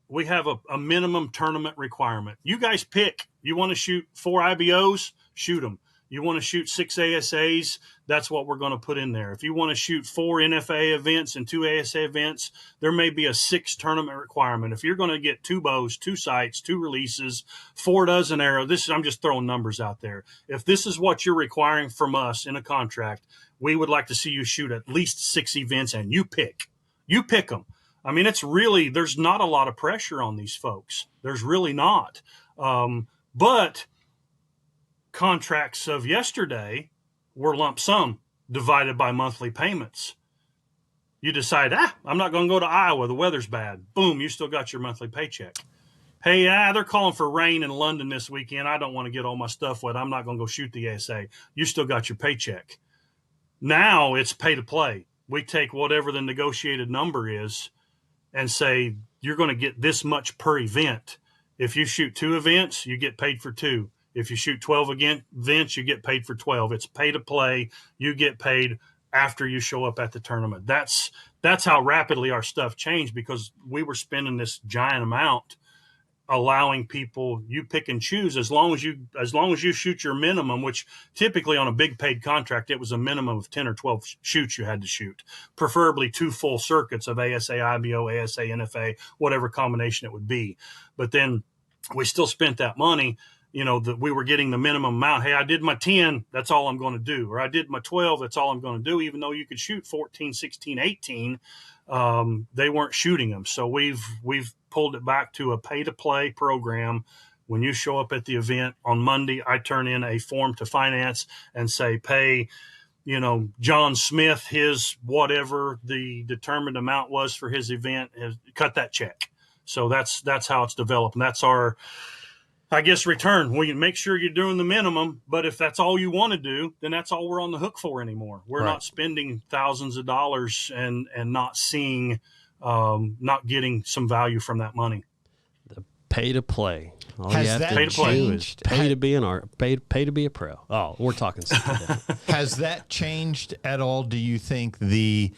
we have a minimum tournament requirement. You guys pick. You want to shoot 4 IBOs, shoot them. You want to shoot 6 ASAs, that's what we're going to put in there. If you want to shoot 4 NFA events and 2 ASA events, there may be a 6 tournament requirement. If you're going to get 2 bows, 2 sights, 2 releases, 4 dozen arrows, I'm just throwing numbers out there. If this is what you're requiring from us in a contract, we would like to see you shoot at least 6 events, and you pick. You pick them. I mean, it's really, there's not a lot of pressure on these folks. There's really not. But contracts of yesterday were lump sum divided by monthly payments. You decide, I'm not going to go to Iowa. The weather's bad. Boom, you still got your monthly paycheck. Hey, they're calling for rain in London this weekend. I don't want to get all my stuff wet. I'm not going to go shoot the ASA. You still got your paycheck. Now it's pay to play. We take whatever the negotiated number is and say, you're going to get this much per event. If you shoot 2 events, you get paid for 2. If you shoot 12 events, you get paid for 12. It's pay to play. You get paid after you show up at the tournament. That's how rapidly our stuff changed, because we were spending this giant amount, allowing people, you pick and choose as long as you shoot your minimum, which typically on a big paid contract, it was a minimum of 10 or 12 shoots you had to shoot, preferably 2 full circuits of ASA, IBO, ASA, NFA, whatever combination it would be. But then we still spent that money, that we were getting the minimum amount. Hey, I did my 10, that's all I'm going to do. Or I did my 12, that's all I'm going to do. Even though you could shoot 14, 16, 18, they weren't shooting them. So we've pulled it back to a pay-to-play program. When you show up at the event on Monday, I turn in a form to finance and say, pay, John Smith his whatever the determined amount was for his event, cut that check. So that's how it's developed. And that's our, I guess, return. We can make sure you're doing the minimum, but if that's all you want to do, then that's all we're on the hook for anymore. We're not spending thousands of dollars and not seeing, not getting some value from that money. The pay to play. All Has you have that to do changed? is pay to be an art, pay to be a pro. Oh, we're talking something different. Has that changed at all? Do you think the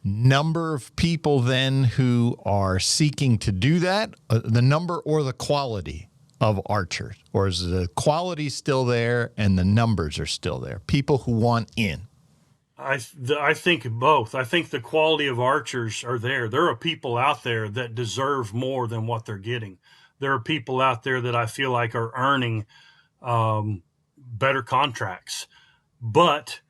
number of people then who are seeking to do that, the number or the quality of archers, or is the quality still there and the numbers are still there? People who want in. I think both. I think the quality of archers are there. There are people out there that deserve more than what they're getting. There are people out there that I feel like are earning better contracts, but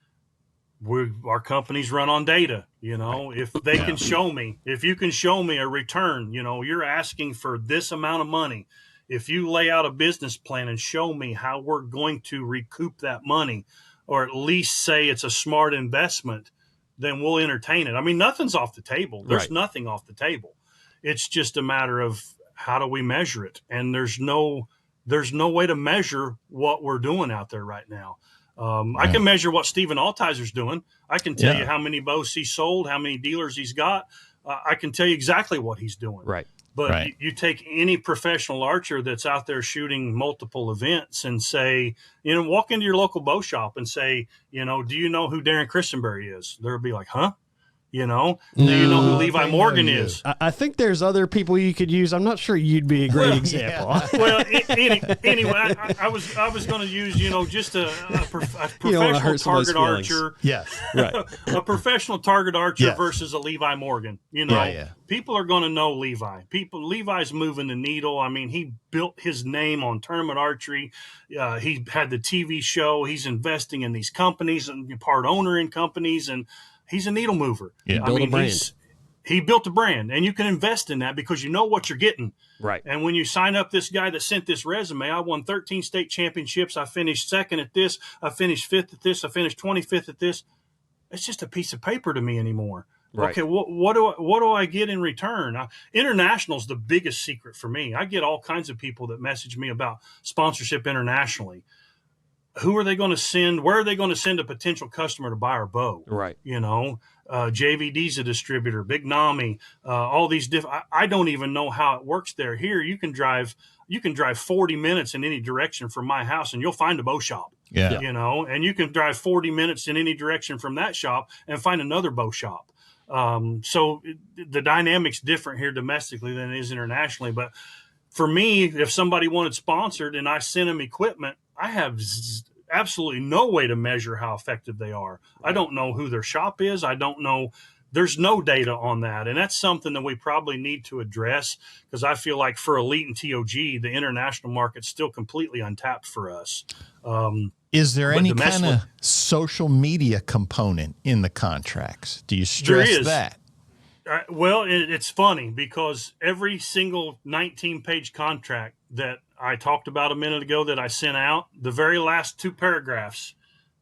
our companies run on data. If they can show me, if you can show me a return, you're asking for this amount of money. If you lay out a business plan and show me how we're going to recoup that money, or at least say it's a smart investment, then we'll entertain it. I mean, nothing's off the table. There's nothing off the table. It's just a matter of how do we measure it? And there's no way to measure what we're doing out there right now. I can measure what Stephen Altizer's doing. I can tell you how many bows he sold, how many dealers he's got. I can tell you exactly what he's doing. Right. But you take any professional archer that's out there shooting multiple events and say, walk into your local bow shop and say, do you know who Darrin Christenberry is? They'll be like, huh? Do you know who Levi Morgan is? I think there's other people you could use. I'm not sure you'd be a great example. Well, anyway, I was going to use, just a professional target archer. Yes. Right. A professional target archer versus a Levi Morgan. People are going to know Levi. Levi's moving the needle. I mean, he built his name on tournament archery. He had the TV show. He's investing in these companies and part owner in companies, and he's a needle mover. Yeah. He built a brand, and you can invest in that because you know what you're getting. Right. And when you sign up this guy that sent this resume, I won 13 state championships. I finished second at this. I finished fifth at this. I finished 25th at this. It's just a piece of paper to me anymore. Right. Okay, what do I get in return? International's the biggest secret for me. I get all kinds of people that message me about sponsorship internationally. Who are they going to send? Where are they going to send a potential customer to buy our bow? Right. JVD's a distributor, Big Nami, all these different. I don't even know how it works there. Here, you can drive 40 minutes in any direction from my house, and you'll find a bow shop. Yeah. And you can drive 40 minutes in any direction from that shop and find another bow shop. So the dynamic's different here domestically than it is internationally. But for me, if somebody wanted sponsored and I sent them equipment, I have absolutely no way to measure how effective they are. I don't know who their shop is. I don't know. There's no data on that. And that's something that we probably need to address, because I feel like for Elite and TOG, the international market's still completely untapped for us. Is there any kind of social media component in the contracts? Do you stress that? Well, it's funny because every single 19-page contract that I talked about a minute ago that I sent out, the very last 2 paragraphs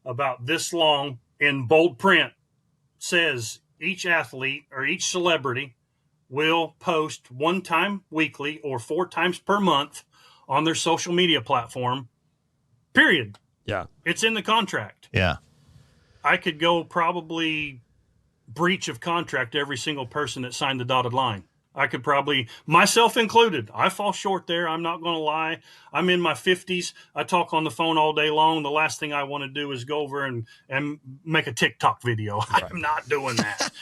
about this long in bold print says each athlete or each celebrity will post 1 time weekly or 4 times per month on their social media platform, period. Yeah. It's in the contract. Yeah. I could go probably breach of contract every single person that signed the dotted line. I could probably, myself included, I fall short there. I'm not going to lie. I'm in my 50s. I talk on the phone all day long. The last thing I want to do is go over and make a TikTok video. Right. I'm not doing that.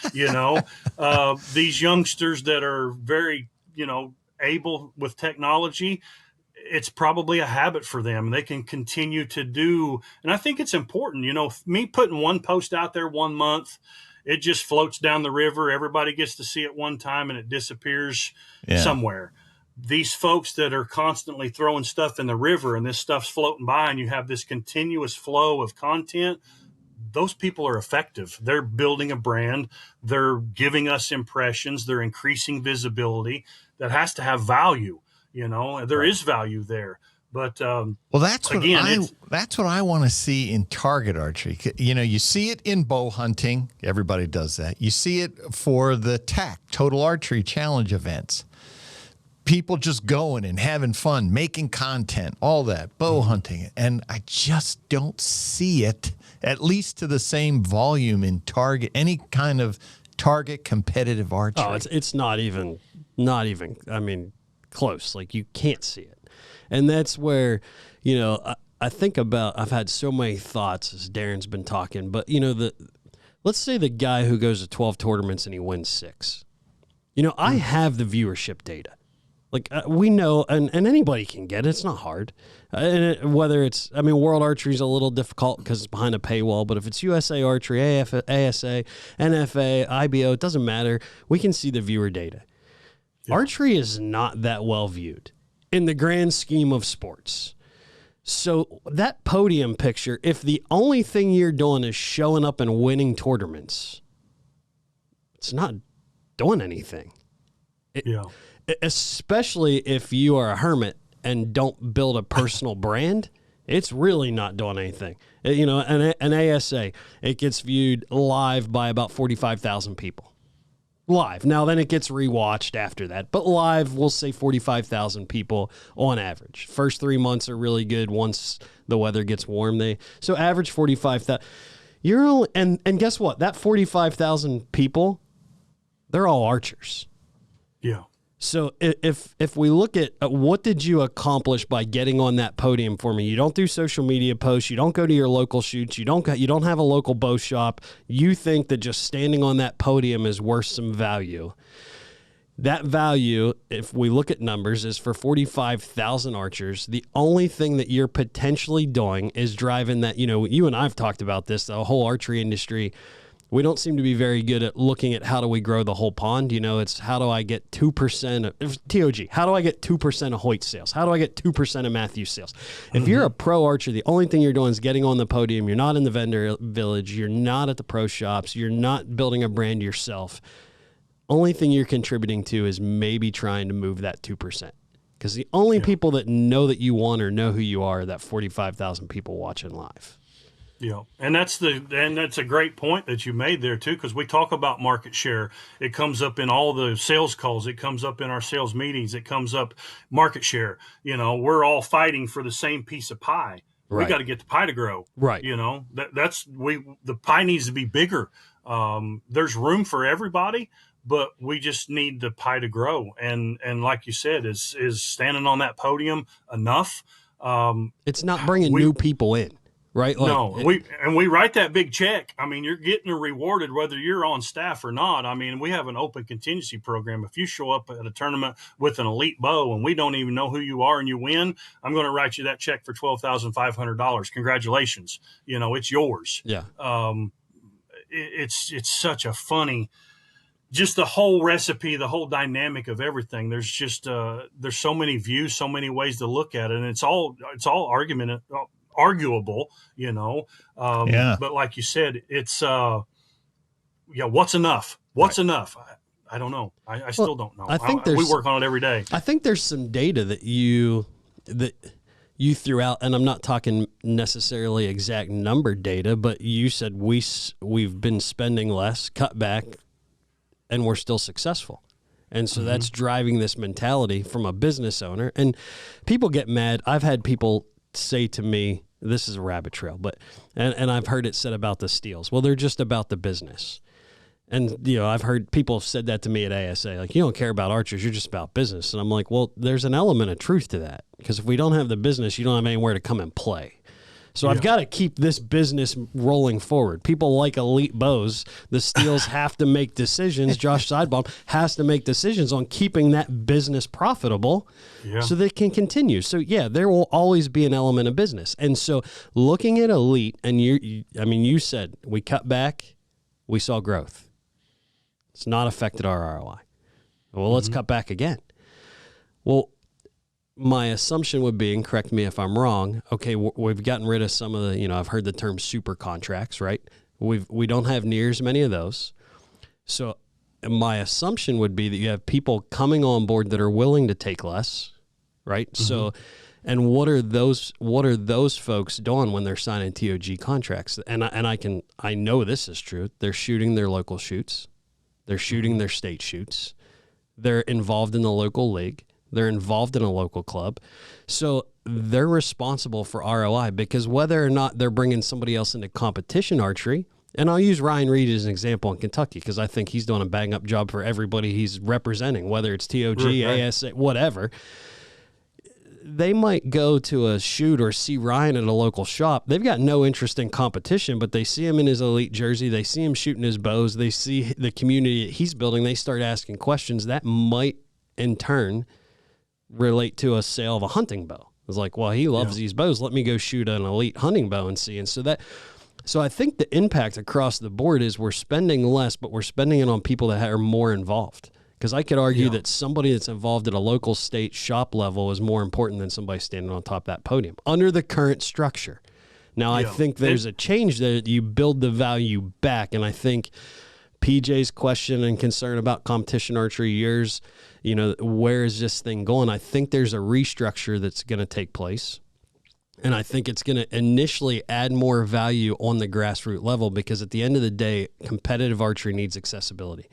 These youngsters that are very, able with technology, it's probably a habit for them. They can continue to do. And I think it's important, me putting one post out there 1 month, it just floats down the river. Everybody gets to see it one time and it disappears somewhere. These folks that are constantly throwing stuff in the river and this stuff's floating by and you have this continuous flow of content, those people are effective. They're building a brand. They're giving us impressions. They're increasing visibility. That has to have value. There is value there. But that's what I want to see in target archery. You see it in bow hunting. Everybody does that. You see it for the TAC, Total Archery Challenge events. People just going and having fun, making content, all that, bow hunting. And I just don't see it, at least to the same volume in target, any kind of target competitive archery. Oh, it's not even, I mean, close. Like, you can't see it. And that's where, I think about, I've had so many thoughts as Darrin's been talking, but, let's say the guy who goes to 12 tournaments and he wins 6. I have the viewership data. Like, we know, and anybody can get it. It's not hard. Whether it's, World Archery is a little difficult because it's behind a paywall, but if it's USA Archery, ASA, NFA, IBO, it doesn't matter. We can see the viewer data. Yeah. Archery is not that well viewed in the grand scheme of sports. So that podium picture, if the only thing you're doing is showing up and winning tournaments, it's not doing anything. Especially if you are a hermit and don't build a personal brand, it's really not doing anything. An ASA, it gets viewed live by about 45,000 people. Live. Now, then it gets rewatched after that. But live, we'll say 45,000 people on average. First 3 months are really good. Once the weather gets warm, so average 45,000. You're only, and guess what? That 45,000 people, they're all archers. Yeah. So if we look at what did you accomplish by getting on that podium for me? You don't do social media posts. You don't go to your local shoots. You don't have a local bow shop. You think that just standing on that podium is worth some value. That value, if we look at numbers, is for 45,000 archers. The only thing that you're potentially doing is driving that, you and I have talked about this, the whole archery industry. We don't seem to be very good at looking at how do we grow the whole pond. It's how do I get 2% of TOG? How do I get 2% of Hoyt sales? How do I get 2% of Matthews sales? If you're a pro archer, the only thing you're doing is getting on the podium. You're not in the vendor village. You're not at the pro shops. You're not building a brand yourself. Only thing you're contributing to is maybe trying to move that 2%. Because the only people that know that you won or know who you are that 45,000 people watching live. Yeah, and that's a great point that you made there too, because we talk about market share. It comes up in all the sales calls. It comes up in our sales meetings. It comes up market share. We're all fighting for the same piece of pie. Right. We got to get the pie to grow. Right. The pie needs to be bigger. There's room for everybody, but we just need the pie to grow. And like you said, is standing on that podium enough? It's not bringing new people in. Right? No, we write that big check. You're getting rewarded whether you're on staff or not. We have an open contingency program. If you show up at a tournament with an elite bow and we don't even know who you are and you win, I'm going to write you that check for $12,500. Congratulations. It's yours. Yeah. It's such a funny, just the whole recipe, the whole dynamic of everything. There's just there's so many views, so many ways to look at it, and it's all arguable, but like you said, it's what's enough? What's enough? I don't know. I still don't know. I think we work on it every day. I think there's some data that you threw out, and I'm not talking necessarily exact number data, but you said we've been spending less, cut back, and we're still successful. And so that's driving this mentality from a business owner. And people get mad. I've had people say to me, this is a rabbit trail, but, and I've heard it said about the steals. Well, they're just about the business. And, I've heard people have said that to me at ASA, like, you don't care about archers, you're just about business. And I'm like, well, there's an element of truth to that, because if we don't have the business, you don't have anywhere to come and play. So I've got to keep this business rolling forward. People like elite bows. The steals have to make decisions. Josh Sidebaum has to make decisions on keeping that business profitable so they can continue. So, there will always be an element of business. And so looking at elite, and you said we cut back, we saw growth. It's not affected our ROI. Well, let's cut back again. Well, my assumption would be, and correct me if I'm wrong, okay, we've gotten rid of some of the, I've heard the term super contracts, right? We don't have near as many of those. So my assumption would be that you have people coming on board that are willing to take less, right? So, and what are those folks doing when they're signing TOG contracts? And I know this is true. They're shooting their local shoots. They're shooting their state shoots. They're involved in the local league. They're involved in a local club. So they're responsible for ROI, because whether or not they're bringing somebody else into competition archery, and I'll use Ryan Reed as an example in Kentucky, because I think he's doing a bang-up job for everybody he's representing, whether it's TOG, ASA, whatever. They might go to a shoot or see Ryan at a local shop. They've got no interest in competition, but they see him in his elite jersey. They see him shooting his bows. They see the community he's building. They start asking questions that might, in turn, relate to a sale of a hunting bow. It's like, well, he loves these bows. Let me go shoot an elite hunting bow and see. And so I think the impact across the board is we're spending less, but we're spending it on people that are more involved. Because I could argue that somebody that's involved at a local state shop level is more important than somebody standing on top of that podium under the current structure. Now, I think there's a change that you build the value back. And I think PJ's question and concern about competition archery, yours, where is this thing going? I think there's a restructure that's going to take place. And I think it's going to initially add more value on the grassroots level, because at the end of the day, competitive archery needs accessibility.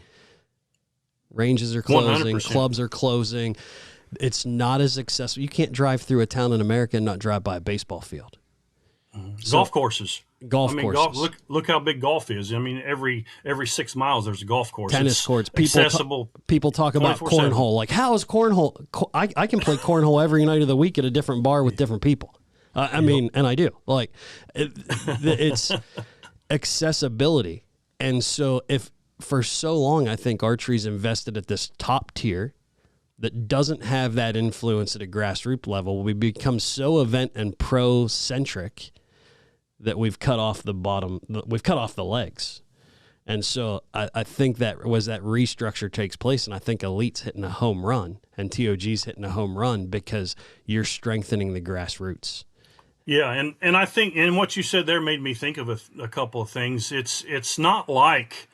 Ranges are closing, 100%. Clubs are closing. It's not as accessible. You can't drive through a town in America and not drive by a baseball field. Golf courses. Courses. Look how big golf is. I mean, every 6 miles there's a golf course. Tennis courts. Accessible. People talk about cornhole. Like, how is cornhole? I can play cornhole every night of the week at a different bar with different people. I mean, and I do. Like, it's accessibility. And so for so long, I think archery's invested at this top tier that doesn't have that influence at a grassroots level. We become so event and pro-centric that we've cut off the bottom, we've cut off the legs. And so I think that restructure takes place, and I think Elite's hitting a home run and TOG's hitting a home run because you're strengthening the grassroots. Yeah, and I think, and what you said there made me think of a couple of things. It's not like,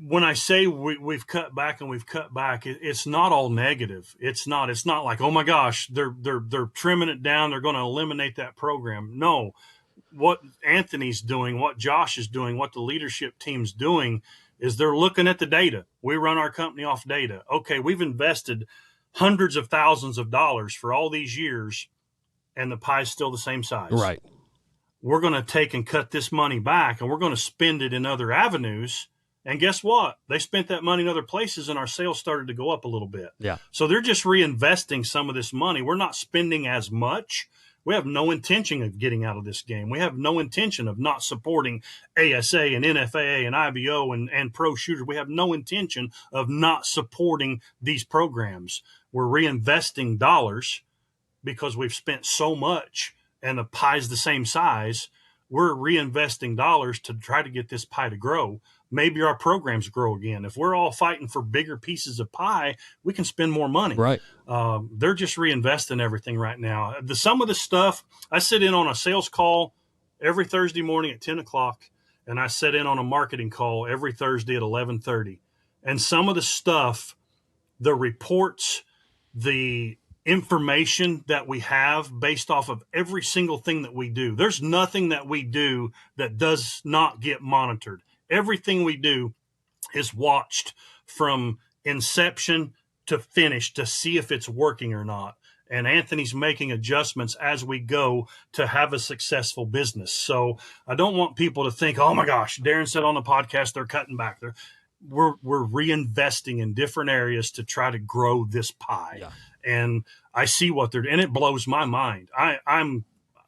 when I say we've cut back and we've cut back, it's not all negative. It's not like, oh my gosh, they're trimming it down, they're going to eliminate that program. No, what Anthony's doing, what Josh is doing, what the leadership team's doing is they're looking at the data. We run our company off data. Okay, we've invested hundreds of thousands of dollars for all these years, and the pie's still the same size. Right. We're going to take and cut this money back, and we're going to spend it in other avenues. And guess what? They spent that money in other places, and our sales started to go up a little bit. Yeah. So they're just reinvesting some of this money. We're not spending as much. We have no intention of getting out of this game. We have no intention of not supporting ASA and NFAA and IBO and pro shooters. We have no intention of not supporting these programs. We're reinvesting dollars because we've spent so much and the pie's the same size. We're reinvesting dollars to try to get this pie to grow. Maybe our programs grow again. If we're all fighting for bigger pieces of pie, we can spend more money. Right. They're just reinvesting everything right now. Some of the stuff, I sit in on a sales call every Thursday morning at 10 o'clock, and I sit in on a marketing call every Thursday at 11:30. And some of the stuff, the reports, the information that we have based off of every single thing that we do. There's nothing that we do that does not get monitored. Everything we do is watched from inception to finish to see if it's working or not. And Anthony's making adjustments as we go to have a successful business. So I don't want people to think, oh my gosh, Darrin said on the podcast they're cutting back. We're reinvesting in different areas to try to grow this pie. Yeah. And I see what they're doing, and it blows my mind. I'm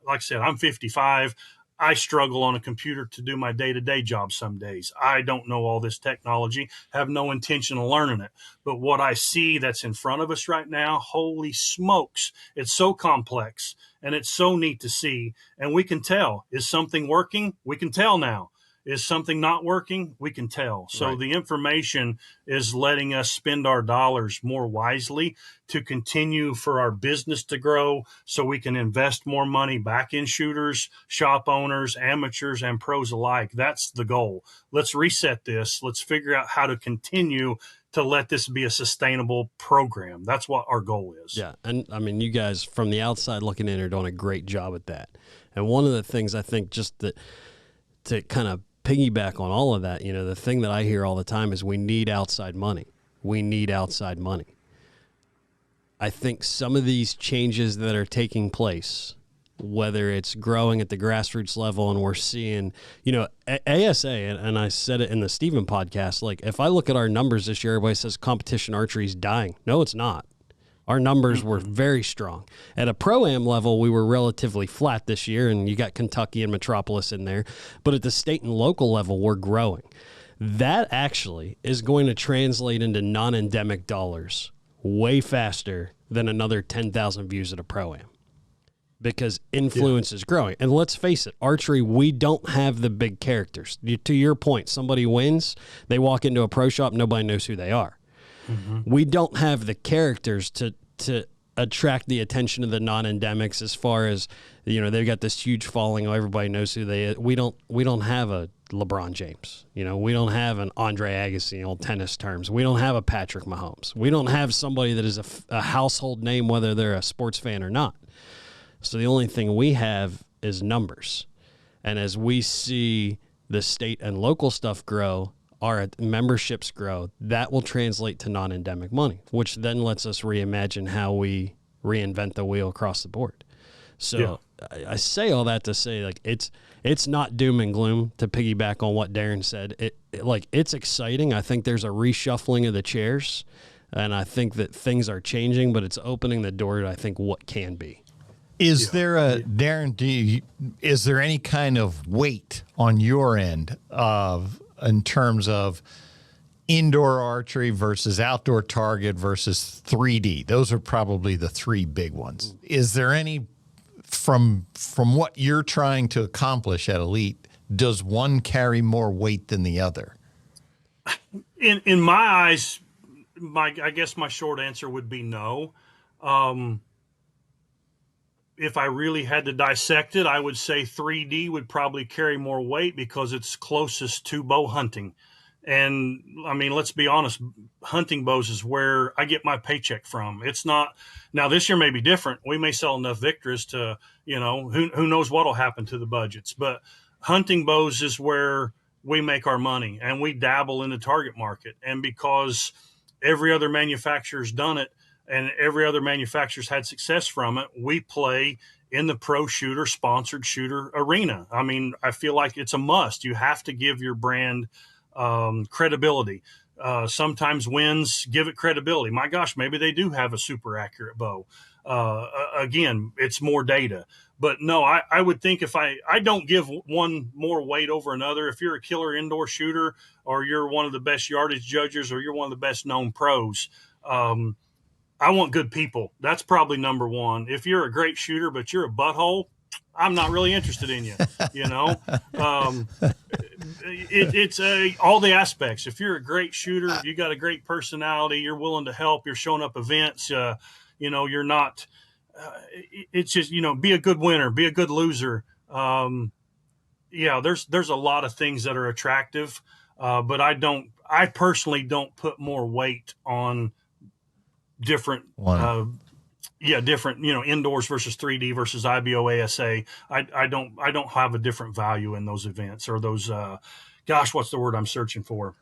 like I said, I'm 55. I struggle on a computer to do my day-to-day job some days. I don't know all this technology, have no intention of learning it. But what I see that's in front of us right now, holy smokes, it's so complex and it's so neat to see. And we can tell, is something working? We can tell now. Is something not working? We can tell. So Right. The information is letting us spend our dollars more wisely to continue for our business to grow, so we can invest more money back in shooters, shop owners, amateurs, and pros alike. That's the goal. Let's reset this. Let's figure out how to continue to let this be a sustainable program. That's what our goal is. Yeah. And I mean, you guys from the outside looking in are doing a great job at that. And one of the things I think just that to kind of piggyback on all of that, you know, the thing that I hear all the time is we need outside money. We need outside money. I think some of these changes that are taking place, whether it's growing at the grassroots level and we're seeing, you know, ASA, and I said it in the Stephen podcast, like if I look at our numbers this year, everybody says competition archery is dying. No, it's not. Our numbers were very strong. At a Pro-Am level, we were relatively flat this year, and you got Kentucky and Metropolis in there. But at the state and local level, we're growing. That actually is going to translate into non-endemic dollars way faster than another 10,000 views at a Pro-Am, because influence is growing. And let's face it, archery, we don't have the big characters. To your point, somebody wins, they walk into a pro shop, nobody knows who they are. We don't have the characters to attract the attention of the non-endemics, as far as, you know, they've got this huge following. Everybody knows who they are. We don't have a LeBron James. You know, we don't have an Andre Agassi, old tennis terms. We don't have a Patrick Mahomes. We don't have somebody that is a household name, whether they're a sports fan or not. So the only thing we have is numbers. And as we see the state and local stuff grow, our memberships grow, that will translate to non-endemic money, which then lets us reimagine how we reinvent the wheel across the board. So I say all that to say, like, it's not doom and gloom, to piggyback on what Darrin said. It's exciting. I think there's a reshuffling of the chairs, and I think that things are changing, but it's opening the door to, I think, what can be. Is there Darrin, is there any kind of weight on your end in terms of indoor archery versus outdoor target versus 3D? Those are probably the three big ones. Is there any, from what you're trying to accomplish at Elite, does one carry more weight than the other? In my eyes, I guess my short answer would be no. If I really had to dissect it, I would say 3D would probably carry more weight because it's closest to bow hunting. And I mean, let's be honest, hunting bows is where I get my paycheck from. It's not, now this year may be different. We may sell enough victories to, you know, who knows what will happen to the budgets, but hunting bows is where we make our money, and we dabble in the target market. And because every other manufacturer's done it, and every other manufacturer's had success from it, we play in the pro shooter, sponsored shooter arena. I mean, I feel like it's a must. You have to give your brand credibility. Sometimes wins give it credibility. My gosh, maybe they do have a super accurate bow. Again, it's more data. But no, I would think if I don't give one more weight over another. If you're a killer indoor shooter, or you're one of the best yardage judges, or you're one of the best known pros, I want good people. That's probably number one. If you're a great shooter, but you're a butthole, I'm not really interested in you. You know, it's all the aspects. If you're a great shooter, you got a great personality, you're willing to help, you're showing up events, you know, you're not, it's just, you know, be a good winner, be a good loser. Yeah, there's a lot of things that are attractive, but I personally don't put more weight on different, different, you know, indoors versus 3D versus IBO ASA. I don't have a different value in those events, or those, what's the word I'm searching for?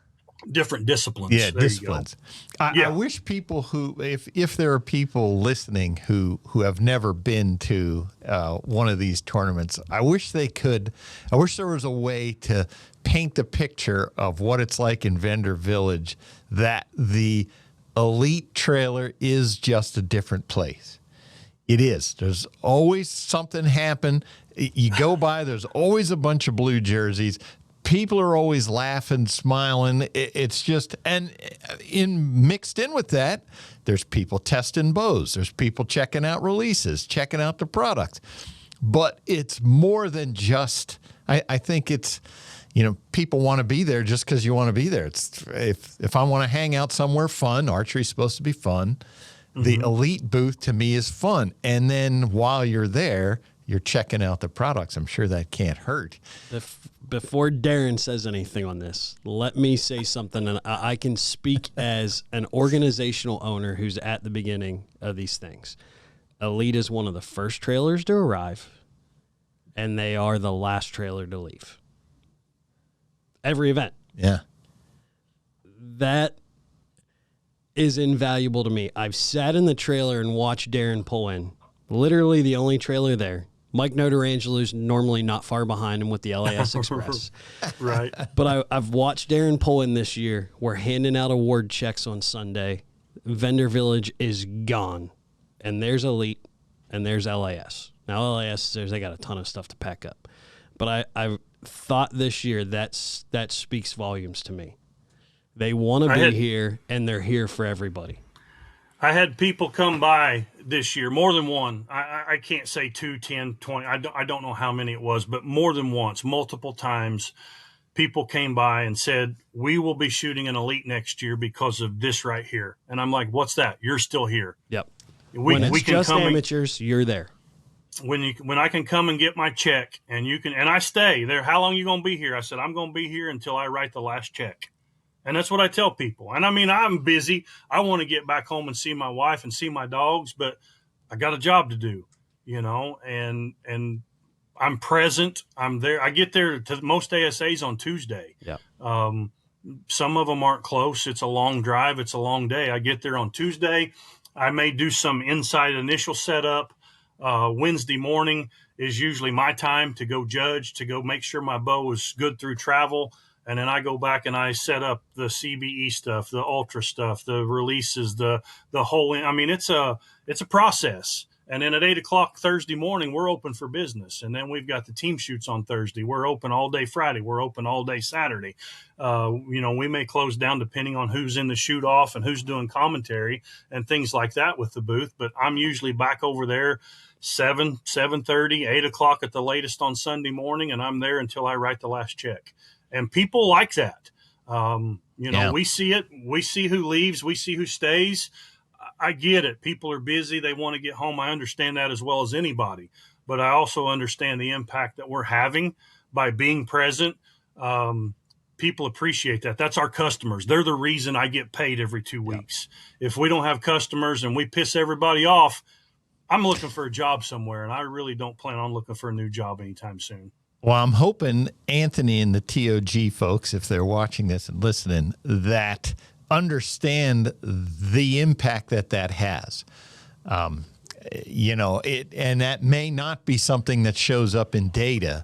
different disciplines. Yeah, There disciplines. You go. I wish people who, if there are people listening who have never been to one of these tournaments, I wish there was a way to paint the picture of what it's like in Vendor Village, that the elite trailer is just a different place. It is. There's always something happen. You go by, there's always a bunch of blue jerseys. People are always laughing, smiling. It's just, and mixed in with that, there's people testing bows. There's people checking out releases, checking out the product. But it's more than just, I think it's, people want to be there just because you want to be there. It's if I want to hang out somewhere fun, archery's supposed to be fun. Mm-hmm. The elite booth to me is fun. And then while you're there, you're checking out the products. I'm sure that can't hurt. Before Darrin says anything on this, let me say something, and I can speak as an organizational owner who's at the beginning of these things. Elite is one of the first trailers to arrive, and they are the last trailer to leave. Every event. Yeah. That is invaluable to me. I've sat in the trailer and watched Darrin pull in. Literally the only trailer there. Mike Notarangelo's normally not far behind him with the LAS Express. Right. But I've watched Darrin pull in this year. We're handing out award checks on Sunday. Vendor Village is gone. And there's Elite and there's LAS. Now LAS says they got a ton of stuff to pack up. But I thought this year that speaks volumes to me. They want to be here, and they're here for everybody. I had people come by this year, more than one. I can't say 2, 10, 20. I don't know how many it was, but more than once, multiple times, people came by and said, we will be shooting an Elite next year because of this right here. And I'm like, what's that? You're still here. Yep. When it's just amateurs, you're there. When I can come and get my check, and you can, and I stay there. How long are you going to be here? I said, I'm going to be here until I write the last check. And that's what I tell people. And I mean, I'm busy. I want to get back home and see my wife and see my dogs, but I got a job to do, and I'm present. I'm there. I get there to most ASAs on Tuesday. Yeah. Some of them aren't close. It's a long drive. It's a long day. I get there on Tuesday. I may do some inside initial setup. Wednesday morning is usually my time to go judge, to go make sure my bow is good through travel. And then I go back and I set up the CBE stuff, the ultra stuff, the releases, the whole. I mean, it's a process. And then at 8:00 Thursday morning, we're open for business. And then we've got the team shoots on Thursday. We're open all day Friday. We're open all day Saturday. We may close down depending on who's in the shoot off and who's doing commentary and things like that with the booth. But I'm usually back over there 7, 7:30, 8:00 at the latest on Sunday morning, and I'm there until I write the last check. And people like that. We see it. We see who leaves. We see who stays. I get it. People are busy. They want to get home. I understand that as well as anybody. But I also understand the impact that we're having by being present. People appreciate that. That's our customers. They're the reason I get paid every 2 weeks. If we don't have customers and we piss everybody off, I'm looking for a job somewhere, and I really don't plan on looking for a new job anytime soon. Well, I'm hoping Anthony and the TOG folks, if they're watching this and listening, that understand the impact that has. And that may not be something that shows up in data,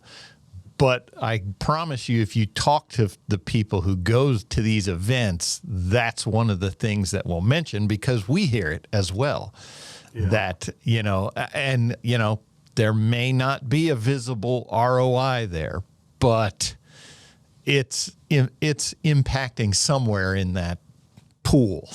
but I promise you, if you talk to the people who goes to these events, that's one of the things that we'll mention, because we hear it as well. Yeah. That, there may not be a visible ROI there, but it's impacting somewhere in that pool.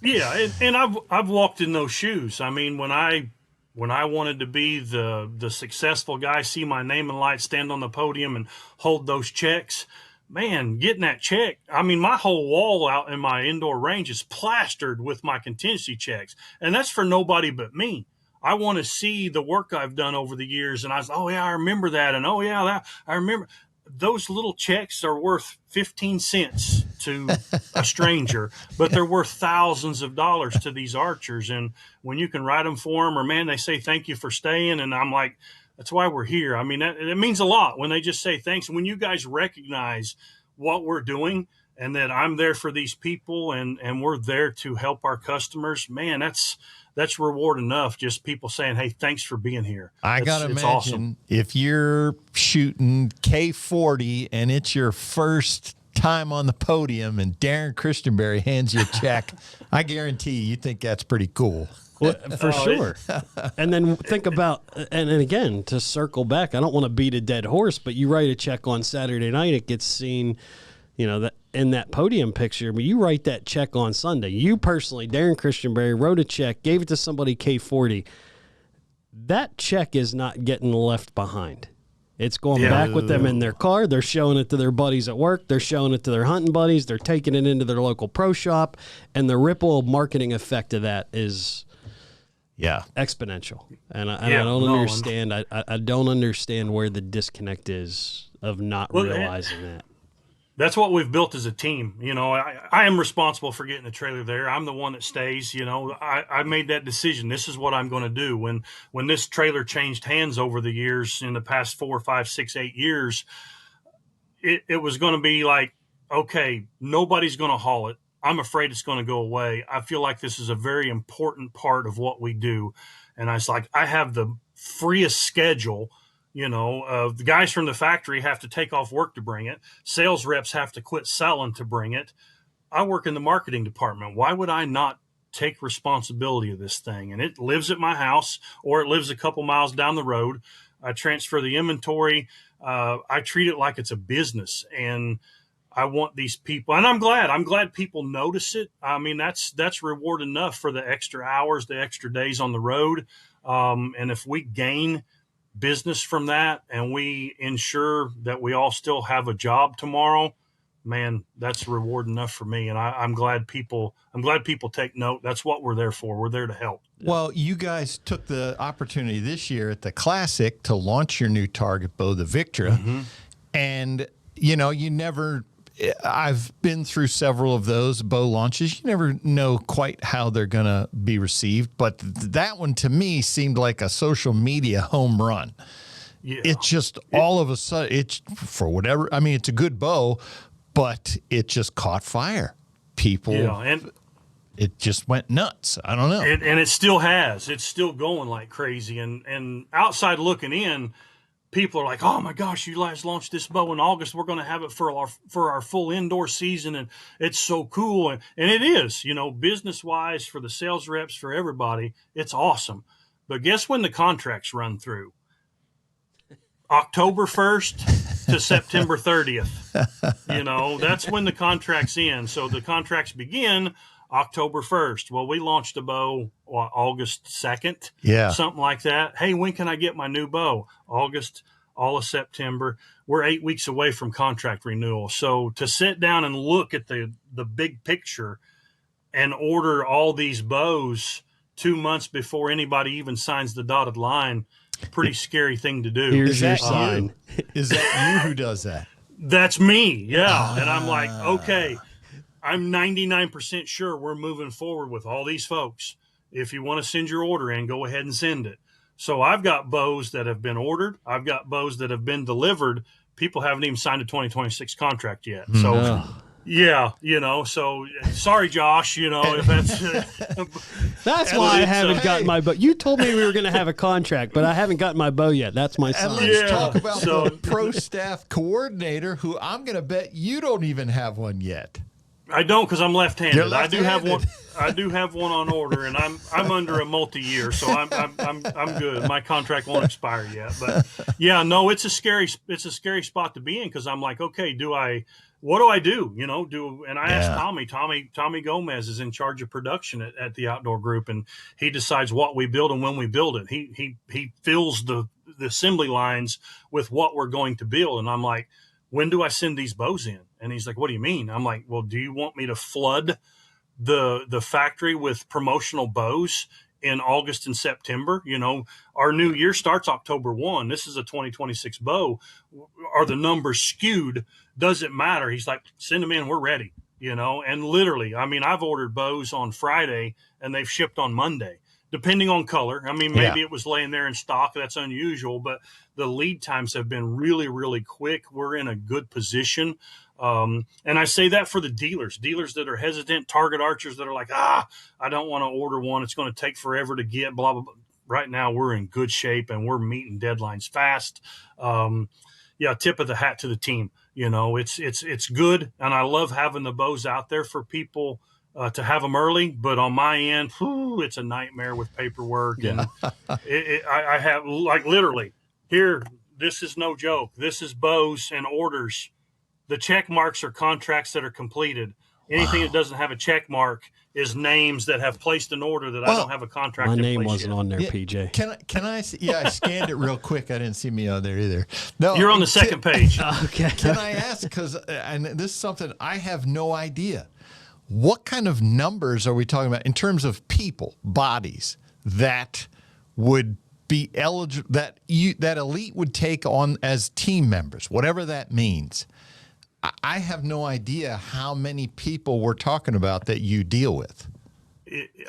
Yeah, and I've walked in those shoes. I mean, when I wanted to be the successful guy, see my name and light, stand on the podium and hold those checks, man, getting that check. I mean, my whole wall out in my indoor range is plastered with my contingency checks, and that's for nobody but me. I want to see the work I've done over the years. And I was, oh, yeah, I remember that. And, oh, yeah, that I remember. Those little checks are worth 15 cents to a stranger, but they're worth thousands of dollars to these archers. And when you can write them for them, or, man, they say thank you for staying. And I'm like, that's why we're here. I mean, it means a lot when they just say thanks. And when you guys recognize what we're doing and that I'm there for these people, and we're there to help our customers, man, that's reward enough. Just people saying, hey, thanks for being here. I got to It's imagine awesome. if you're shooting K40 and it's your first time on the podium and Darrin Christenberry hands you a check, I guarantee you think that's pretty cool. Well, for sure. And then think about, and again, to circle back, I don't want to beat a dead horse, but you write a check on Saturday night, it gets seen, that in that podium picture, but you write that check on Sunday. You personally, Darrin Christenberry, wrote a check, gave it to somebody K40. That check is not getting left behind. It's going back with them in their car. They're showing it to their buddies at work. They're showing it to their hunting buddies. They're taking it into their local pro shop. And the ripple marketing effect of that is exponential. And I don't understand. I don't understand where the disconnect is of not realizing that. That's what we've built as a team. I am responsible for getting the trailer there. I'm the one that stays. I made that decision. This is what I'm going to do. When this trailer changed hands over the years, in the past 4, 5, 6, 8 years, it was going to be like, okay, nobody's going to haul it. I'm afraid it's going to go away. I feel like this is a very important part of what we do. And I was like, I have the freest schedule. The guys from the factory have to take off work to bring it. Sales reps have to quit selling to bring it. I work in the marketing department. Why would I not take responsibility of this thing? And it lives at my house, or it lives a couple miles down the road. I transfer the inventory. I treat it like it's a business, and I want these people, and I'm glad people notice it. I mean, that's reward enough for the extra hours, the extra days on the road. And if we gain business from that, and we ensure that we all still have a job tomorrow, man, that's reward enough for me. And I'm glad people take note. That's what we're there for. We're there to help. Well, you guys took the opportunity this year at the Classic to launch your new target bow, the Victra. And, I've been through several of those bow launches. You never know quite how they're going to be received. But that one, to me, seemed like a social media home run. Yeah. It just all of a sudden, it's for whatever. I mean, it's a good bow, but it just caught fire. People, and it just went nuts. I don't know. And it still has. It's still going like crazy. And outside looking in, people are like, oh my gosh, you guys launched this bow in August. We're going to have it for our full indoor season. And it's so cool. And it is, business wise, for the sales reps, for everybody, it's awesome. But guess when the contracts run through? October 1st to September 30th. That's when the contracts end. So the contracts begin October 1st. Well, we launched a bow August 2nd, something like that. Hey, when can I get my new bow? August, all of September. We're 8 weeks away from contract renewal. So to sit down and look at the big picture and order all these bows 2 months before anybody even signs the dotted line, pretty scary thing to do. Here's your sign. Is that you who does that? That's me, yeah. And I'm like, okay, I'm 99% sure we're moving forward with all these folks. If you want to send your order in, go ahead and send it. So I've got bows that have been ordered. I've got bows that have been delivered. People haven't even signed a 2026 contract yet. So, so sorry, Josh, if that's... That's why I haven't gotten my bow. You told me we were going to have a contract, but I haven't gotten my bow yet. That's my sign. And let's talk about the pro staff coordinator, who I'm going to bet you don't even have one yet. I don't, because I'm left-handed. You're left-handed. I do have one on order, and I'm under a multi-year, so I'm good. My contract won't expire yet. But it's a scary spot to be in, because I'm like, okay, what do I do? And I asked Tommy Gomez is in charge of production at the Outdoor Group, and he decides what we build and when we build it. He fills the assembly lines with what we're going to build, and I'm like, when do I send these bows in? And he's like, what do you mean? I'm like, well, do you want me to flood the factory with promotional bows in August and September? Our new year starts October 1. This is a 2026 bow. Are the numbers skewed? Does it matter? He's like, send them in. We're ready, and literally, I mean, I've ordered bows on Friday and they've shipped on Monday, depending on color. I mean, maybe it was laying there in stock. That's unusual, but the lead times have been really, really quick. We're in a good position. And I say that for the dealers that are hesitant, target archers that are like, I don't want to order one. It's going to take forever to get, blah, blah, blah. Right now we're in good shape and we're meeting deadlines fast. Tip of the hat to the team. It's good. And I love having the bows out there for people to have them early, but on my end, it's a nightmare with paperwork. Yeah. And I have, like, literally here, this is no joke. This is bows and orders. The check marks are contracts that are completed. Anything that doesn't have a check mark is names that have placed an order that I don't have a contract. My in name place wasn't yet. on there, Yeah, PJ. Can I see? Yeah, I scanned it real quick. I didn't see me on there either. No, You're on the second page. Okay. Can I ask, because, and this is something I have no idea, what kind of numbers are we talking about in terms of people, bodies that would be eligible, that Elite would take on as team members, whatever that means? I have no idea how many people we're talking about that you deal with.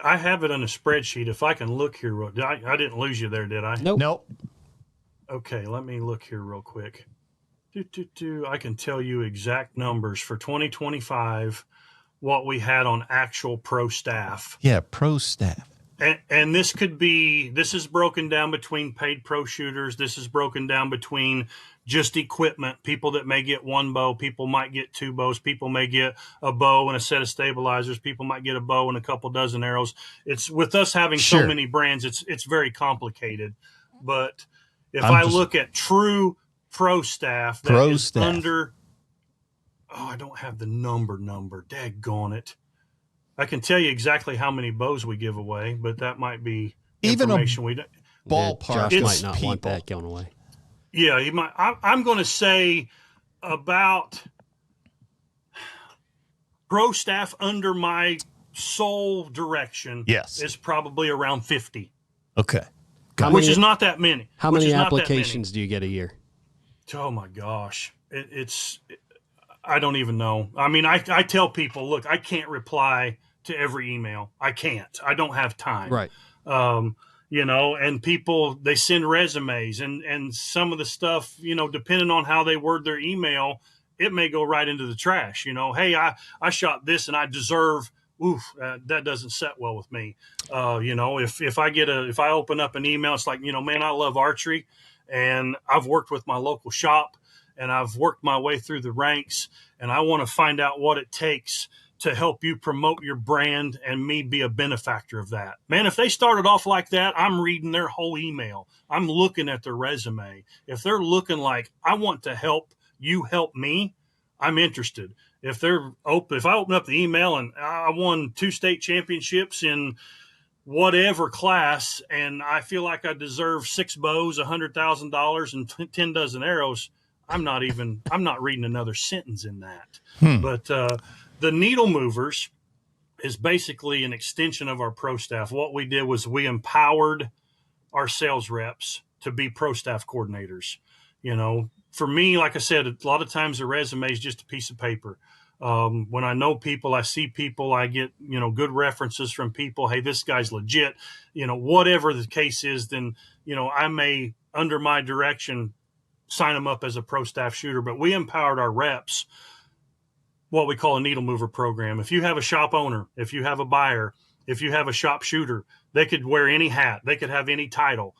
I have it on a spreadsheet. If I can look here, I didn't lose you there, did I? Nope. Okay, let me look here real quick. I can tell you exact numbers for 2025, what we had on actual pro staff. Yeah, pro staff. And this is broken down between paid pro shooters. This is broken down between just equipment, people that may get one bow, people might get two bows, people may get a bow and a set of stabilizers, people might get a bow and a couple dozen arrows. It's with us having so many brands, it's very complicated. But if I look at true pro staff that is under, I don't have the number, daggone it. I can tell you exactly how many bows we give away, but that might be information we don't. Ballpark. Josh might not want that going away. Yeah, he might. I'm going to say about pro staff under my sole direction. Yes, is probably around 50. Okay, which is not that many. How many applications do you get a year? Oh my gosh, I don't even know. I mean, I tell people, look, I can't reply to every email. I can't. I don't have time. Right. And people, they send resumes and some of the stuff, depending on how they word their email, it may go right into the trash. Hey, I shot this and I deserve, that doesn't set well with me. If I open up an email, it's like, man, I love archery and I've worked with my local shop and I've worked my way through the ranks and I want to find out what it takes to help you promote your brand and me be a benefactor of that. Man, if they started off like that, I'm reading their whole email. I'm looking at their resume. If they're looking like, I want to help you help me, I'm interested. If I open up the email and I won 2 state championships in whatever class, and I feel like I deserve 6 bows, $100,000 and 10 dozen arrows, I'm not reading another sentence in that. But, the needle movers is basically an extension of our pro staff. What we did was we empowered our sales reps to be pro staff coordinators. For me, like I said, a lot of times the resume is just a piece of paper. When I know people, I see people, I get, good references from people. Hey, this guy's legit, whatever the case is, then, I may, under my direction, sign them up as a pro staff shooter, but we empowered our reps, what we call a needle mover program. If you have a shop owner, if you have a buyer, if you have a shop shooter, they could wear any hat, they could have any title.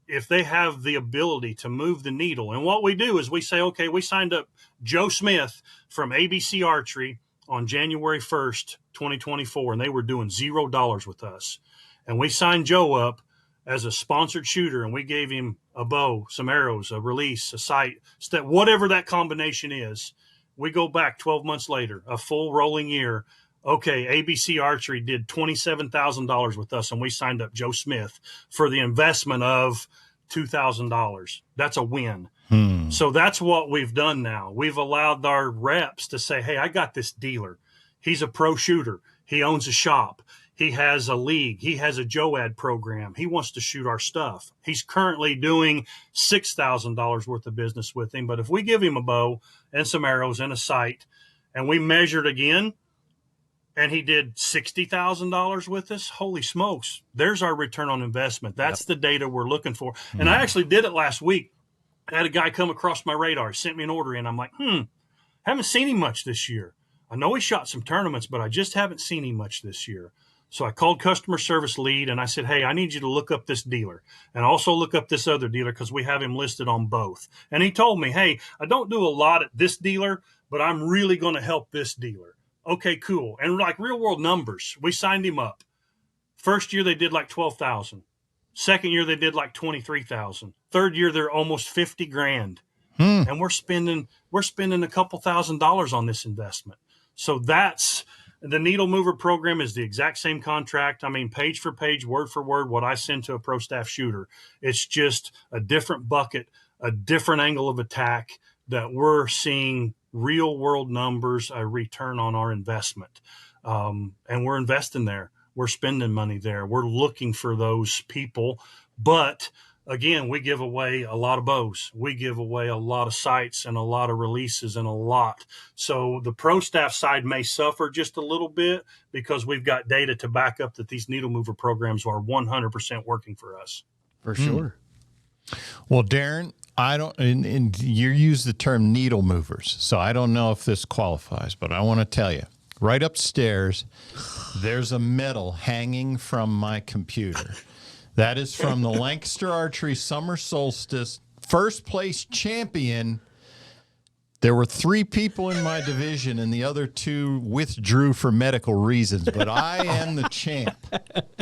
If they have the ability to move the needle, and what we do is we say, okay, we signed up Joe Smith from ABC Archery on January 1st, 2024, and they were doing $0 with us. And we signed Joe up as a sponsored shooter, and we gave him a bow, some arrows, a release, a sight, whatever that combination is. We go back 12 months later, a full rolling year. Okay, ABC Archery did $27,000 with us, and we signed up Joe Smith for the investment of $2,000. That's a win. So that's what we've done now. We've allowed our reps to say, hey, I got this dealer. He's a pro shooter. He owns a shop. He has a league. He has a JOAD program. He wants to shoot our stuff. He's currently doing $6,000 worth of business with him. But if we give him a bow and some arrows and a sight, and we measured again, and he did $60,000 with us, holy smokes, there's our return on investment. That's the data we're looking for. And I actually did it last week. I had a guy come across my radar, sent me an order in. I'm like, Haven't seen him much this year. I know he shot some tournaments, but I just haven't seen him much this year. So I called customer service lead and I said, hey, I need you to look up this dealer and also look up this other dealer because we have him listed on both. And he told me, hey, I don't do a lot at this dealer, but I'm really going to help this dealer. Okay, cool. And like real world numbers, we signed him up. First year they did like 12,000. Second year they did like 23,000. Third year they're almost 50 grand. And we're spending a couple $1,000s on this investment. So that's the needle mover program is the exact same contract. I mean, page for page, word for word, what I send to a pro staff shooter. It's just a different bucket, a different angle of attack that we're seeing real world numbers, a return on our investment. And we're investing there. We're spending money there. We're looking for those people. But again, we give away a lot of bows. We give away a lot of sights and a lot of releases and a lot. So the pro staff side may suffer just a little bit because we've got data to back up that these needle mover programs are 100% working for us. For sure. Well, Darrin, I don't, and you use the term needle movers, so I don't know if this qualifies, but I want to tell you, right upstairs, there's a medal hanging from my computer. That is from the Lancaster Archery Summer Solstice first place champion. There were 3 people in my division, and the other 2 withdrew for medical reasons. But I am the champ,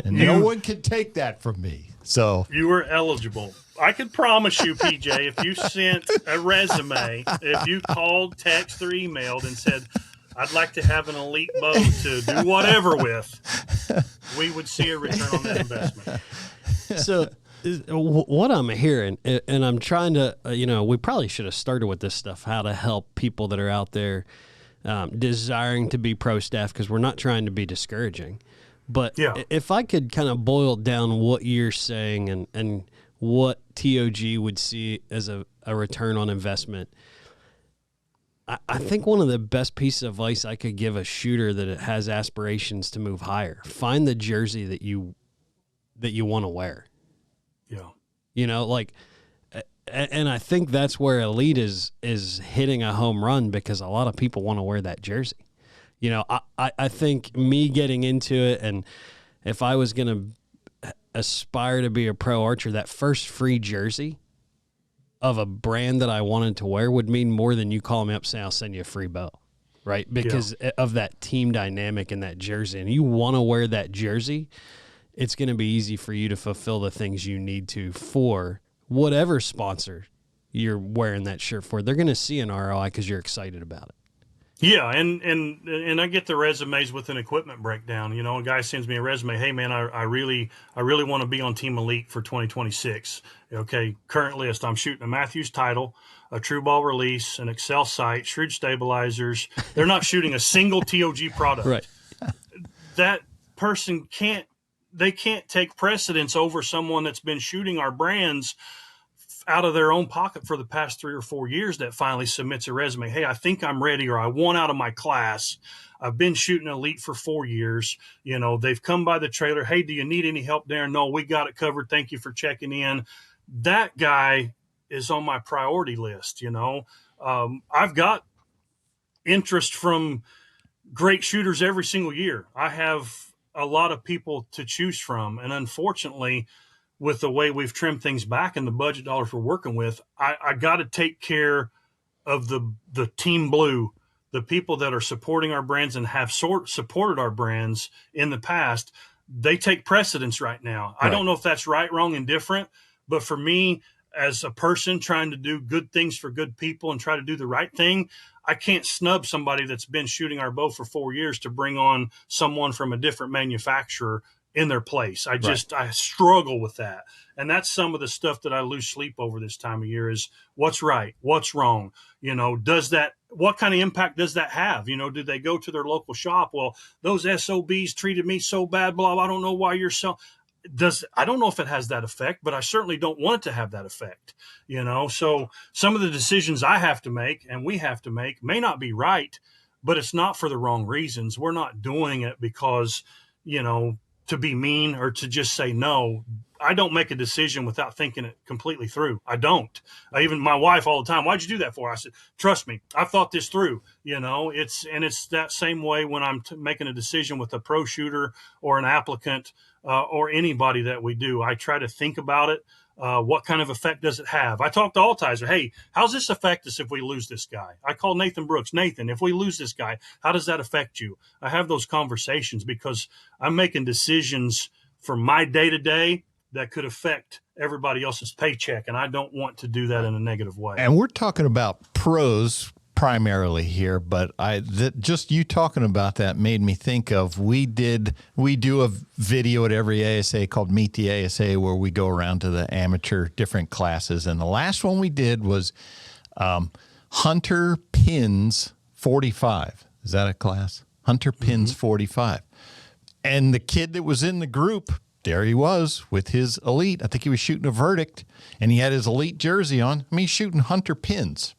and no one can take that from me. So you were eligible. I could promise you, PJ, if you sent a resume, if you called, text, or emailed and said, I'd like to have an elite bow to do whatever with, we would see a return on that investment. So what I'm hearing, and I'm trying to, we probably should have started with this stuff, how to help people that are out there desiring to be pro staff, because we're not trying to be discouraging. But if I could kind of boil down what you're saying and what TOG would see as a return on investment, I think one of the best pieces of advice I could give a shooter that has aspirations to move higher, find the jersey that you want to wear. Yeah. And I think that's where Elite is hitting a home run, because a lot of people want to wear that jersey. I think me getting into it, and if I was going to aspire to be a pro archer, that first free jersey of a brand that I wanted to wear would mean more than you call me up saying, I'll send you a free bow, right? Because of that team dynamic in that jersey. And you want to wear that jersey, it's going to be easy for you to fulfill the things you need to for whatever sponsor you're wearing that shirt for. They're going to see an ROI because you're excited about it. Yeah, and I get the resumes with an equipment breakdown. A guy sends me a resume. Hey, man, I really want to be on Team Elite for 2026. Okay, current list, I'm shooting a Matthews title, a True Ball release, an Excel sight, Shrew stabilizers. They're not shooting a single TOG product. Right. That person can't take precedence over someone that's been shooting our brands out of their own pocket for the past 3 or 4 years that finally submits a resume. Hey, I think I'm ready, or I want out of my class. I've been shooting Elite for 4 years. They've come by the trailer. Hey, do you need any help there? No, we got it covered. Thank you for checking in. That guy is on my priority list. I've got interest from great shooters every single year. I have a lot of people to choose from. And unfortunately, with the way we've trimmed things back and the budget dollars we're working with, I got to take care of the team blue, the people that are supporting our brands and have supported our brands in the past. They take precedence right now. Right. I don't know if that's right, wrong, and different, but for me, as a person trying to do good things for good people and try to do the right thing, I can't snub somebody that's been shooting our bow for 4 years to bring on someone from a different manufacturer in their place. I struggle with that. And that's some of the stuff that I lose sleep over this time of year is what's right, what's wrong. What kind of impact does that have? Do they go to their local shop? Well, those SOBs treated me so bad, blah, I don't know why you're so. I don't know if it has that effect, but I certainly don't want it to have that effect. So some of the decisions I have to make and we have to make may not be right, but it's not for the wrong reasons. We're not doing it because, to be mean or to just say no. I don't make a decision without thinking it completely through. I don't. Even my wife all the time, why'd you do that for? I said, trust me, I've thought this through. It's that same way when I'm making a decision with a pro shooter or an applicant or anybody that we do. I try to think about it. What kind of effect does it have? I talk to Altizer. Hey, how's this affect us if we lose this guy? I call Nathan Brooks. Nathan, if we lose this guy, how does that affect you? I have those conversations because I'm making decisions for my day-to-day that could affect everybody else's paycheck, and I don't want to do that in a negative way. And we're talking about pros primarily here, but just you talking about that made me think of we do a video at every ASA called Meet the ASA where we go around to the amateur different classes, and the last one we did was Hunter Pins 45. Is that a class? Hunter Pins 45. And the kid that was in the group, there he was with his elite. I think he was shooting a verdict, and he had his elite jersey on. I mean, he's shooting Hunter Pins.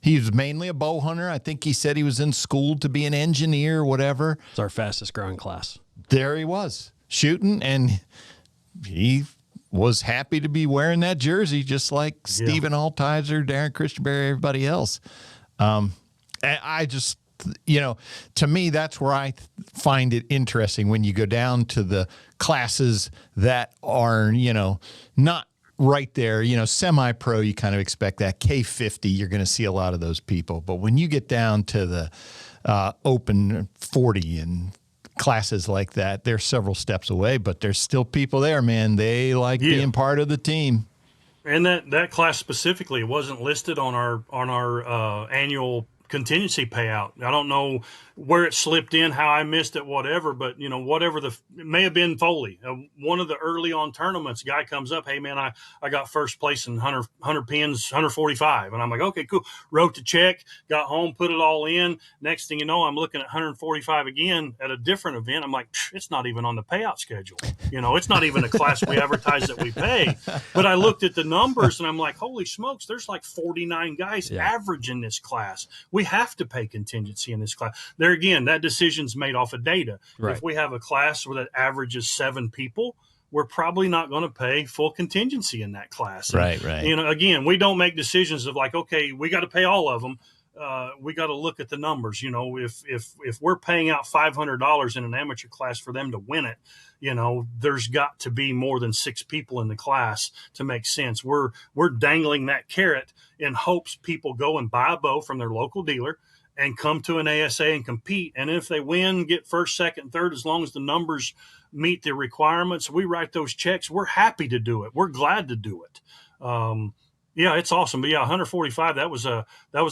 He was mainly a bow hunter. I think he said he was in school to be an engineer or whatever. It's our fastest growing class. There he was shooting, and he was happy to be wearing that jersey, just like Stephen Altizer, Darrin, Christenberry, everybody else. I just, to me, that's where I find it interesting when you go down to the classes that are, not right there, semi-pro, you kind of expect that. K50, you're going to see a lot of those people. But when you get down to the open 40 and classes like that, they're several steps away, but there's still people there, man. They like being part of the team. And that class specifically wasn't listed on our annual contingency payout. I don't know where it slipped in, how I missed it, whatever, but whatever it may have been Foley. One of the early on tournaments, guy comes up, hey man, I got first place in 100 pins, 145. And I'm like, okay, cool. Wrote the check, got home, put it all in. Next thing you know, I'm looking at 145 again at a different event. I'm like, it's not even on the payout schedule. It's not even a class we advertise that we pay. But I looked at the numbers and I'm like, holy smokes, there's like 49 guys average in this class. We have to pay contingency in this class. There again, that decision's made off of data. Right. If we have a class where that averages 7 people, we're probably not going to pay full contingency in that class. Right. Again, we don't make decisions of like, okay, we got to pay all of them. We got to look at the numbers. If we're paying out $500 in an amateur class for them to win it, there's got to be more than 6 people in the class to make sense. We're dangling that carrot in hopes people go and buy a bow from their local dealer and come to an ASA and compete. And if they win, get first, second, third, as long as the numbers meet the requirements, we write those checks. We're happy to do it. We're glad to do it. It's awesome. But 145, that was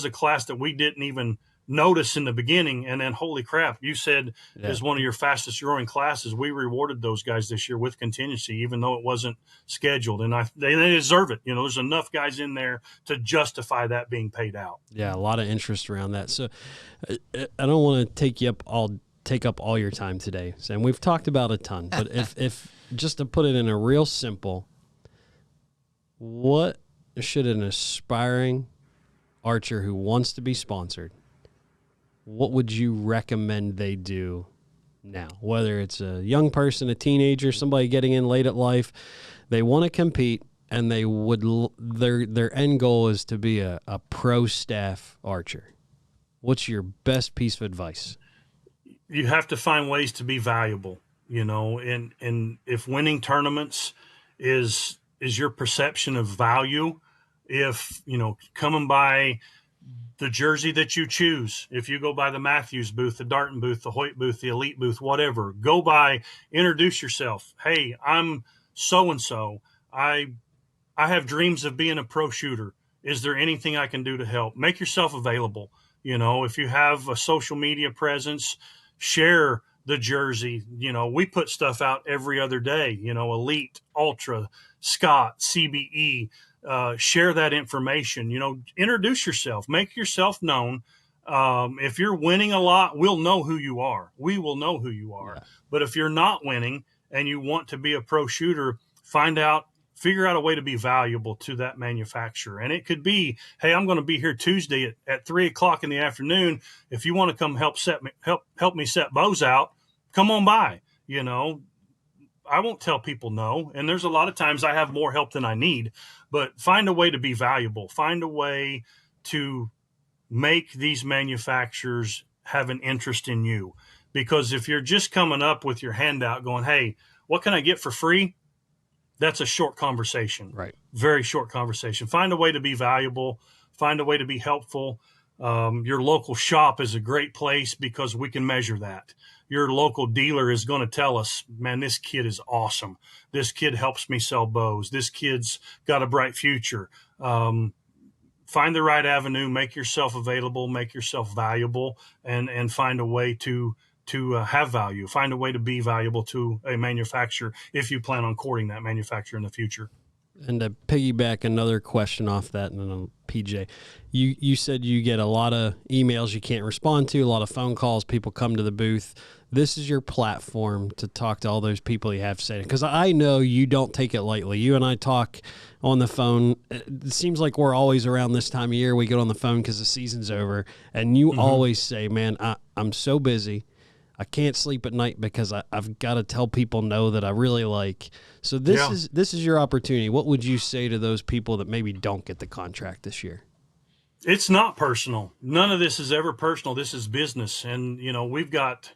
a class that we didn't even notice in the beginning. And then, holy crap, you said is one of your fastest growing classes. We rewarded those guys this year with contingency, even though it wasn't scheduled. And they deserve it. There's enough guys in there to justify that being paid out. Yeah, a lot of interest around that. So I don't want to take up all your time today. And we've talked about a ton, but if just to put it in a real simple, what should an aspiring archer who wants to be sponsored, what would you recommend they do now? Whether it's a young person, a teenager, somebody getting in late at life, they want to compete, and they would their end goal is to be a pro staff archer. What's your best piece of advice? You have to find ways to be valuable, and if winning tournaments is your perception of value, if, coming by the jersey that you choose, if you go by the Matthews booth, the Darrin booth, the Hoyt booth, the Elite booth, whatever, go by, introduce yourself. Hey, I'm so-and-so. I have dreams of being a pro shooter. Is there anything I can do to help? Make yourself available. If you have a social media presence, share the jersey. We put stuff out every other day, Elite, Ultra, Scott, CBE, share that information, introduce yourself, make yourself known. If you're winning a lot, we'll know who you are. We will know who you are. Yeah. But if you're not winning and you want to be a pro shooter, figure out a way to be valuable to that manufacturer. And it could be, hey, I'm going to be here Tuesday at 3:00 in the afternoon. If you want to come help me set bows out, come on by. won't tell people no. And there's a lot of times I have more help than I need, but find a way to be valuable. Find a way to make these manufacturers have an interest in you. Because if you're just coming up with your hand out going, hey, what can I get for free? That's a short conversation. Right. Very short conversation. Find a way to be valuable. Find a way to be helpful. Your local shop is a great place because we can measure that. Your local dealer is going to tell us, man, this kid is awesome. This kid helps me sell bows. This kid's got a bright future. Find the right avenue, make yourself available, make yourself valuable, and find a way to have value. Find a way to be valuable to a manufacturer if you plan on courting that manufacturer in the future. And to piggyback another question off that, and then PJ, you said you get a lot of emails you can't respond to, a lot of phone calls, people come to the booth. This is your platform to talk to all those people you have to say. Because I know you don't take it lightly. You and I talk on the phone. It seems like we're always around this time of year. We get on the phone because the season's over. And you always say, man, I'm so busy. I can't sleep at night because I've got to tell people no that I really like. So this is your opportunity. What would you say to those people that maybe don't get the contract this year? It's not personal. None of this is ever personal. This is business. And, we've got,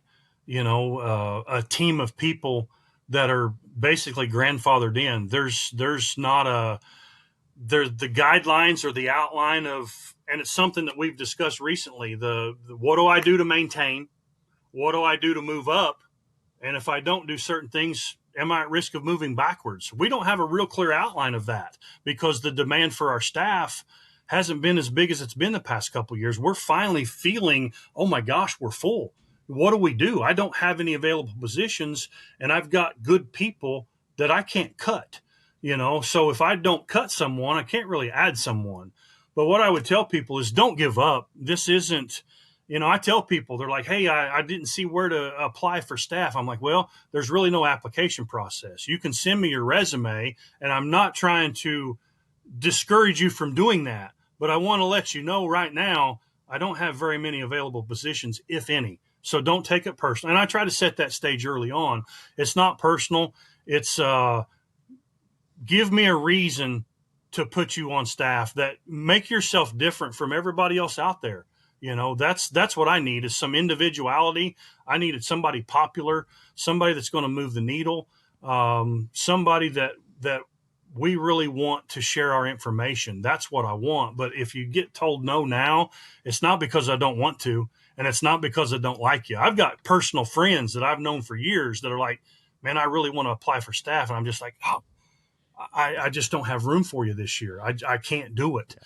a team of people that are basically grandfathered in. There's not the guidelines or the outline of, and it's something that we've discussed recently, the what do I do to maintain? What do I do to move up? And if I don't do certain things, am I at risk of moving backwards? We don't have a real clear outline of that because the demand for our staff hasn't been as big as it's been the past couple of years. We're finally feeling, oh my gosh, we're full. What do we do? I don't have any available positions, and I've got good people that I can't cut, So if I don't cut someone, I can't really add someone. But what I would tell people is don't give up. This isn't, I tell people, they're like, hey, I didn't see where to apply for staff. I'm like, well, there's really no application process. You can send me your resume, and I'm not trying to discourage you from doing that. But I want to let you know right now, I don't have very many available positions, if any. So don't take it personal. And I try to set that stage early on. It's not personal. It's give me a reason to put you on staff that make yourself different from everybody else out there. That's what I need is some individuality. I needed somebody popular, somebody that's going to move the needle, somebody that we really want to share our information. That's what I want. But if you get told no now, it's not because I don't want to, and it's not because I don't like you. I've got personal friends that I've known for years that are like, man, I really want to apply for staff. And I'm just like, oh, I just don't have room for you this year. I can't do it,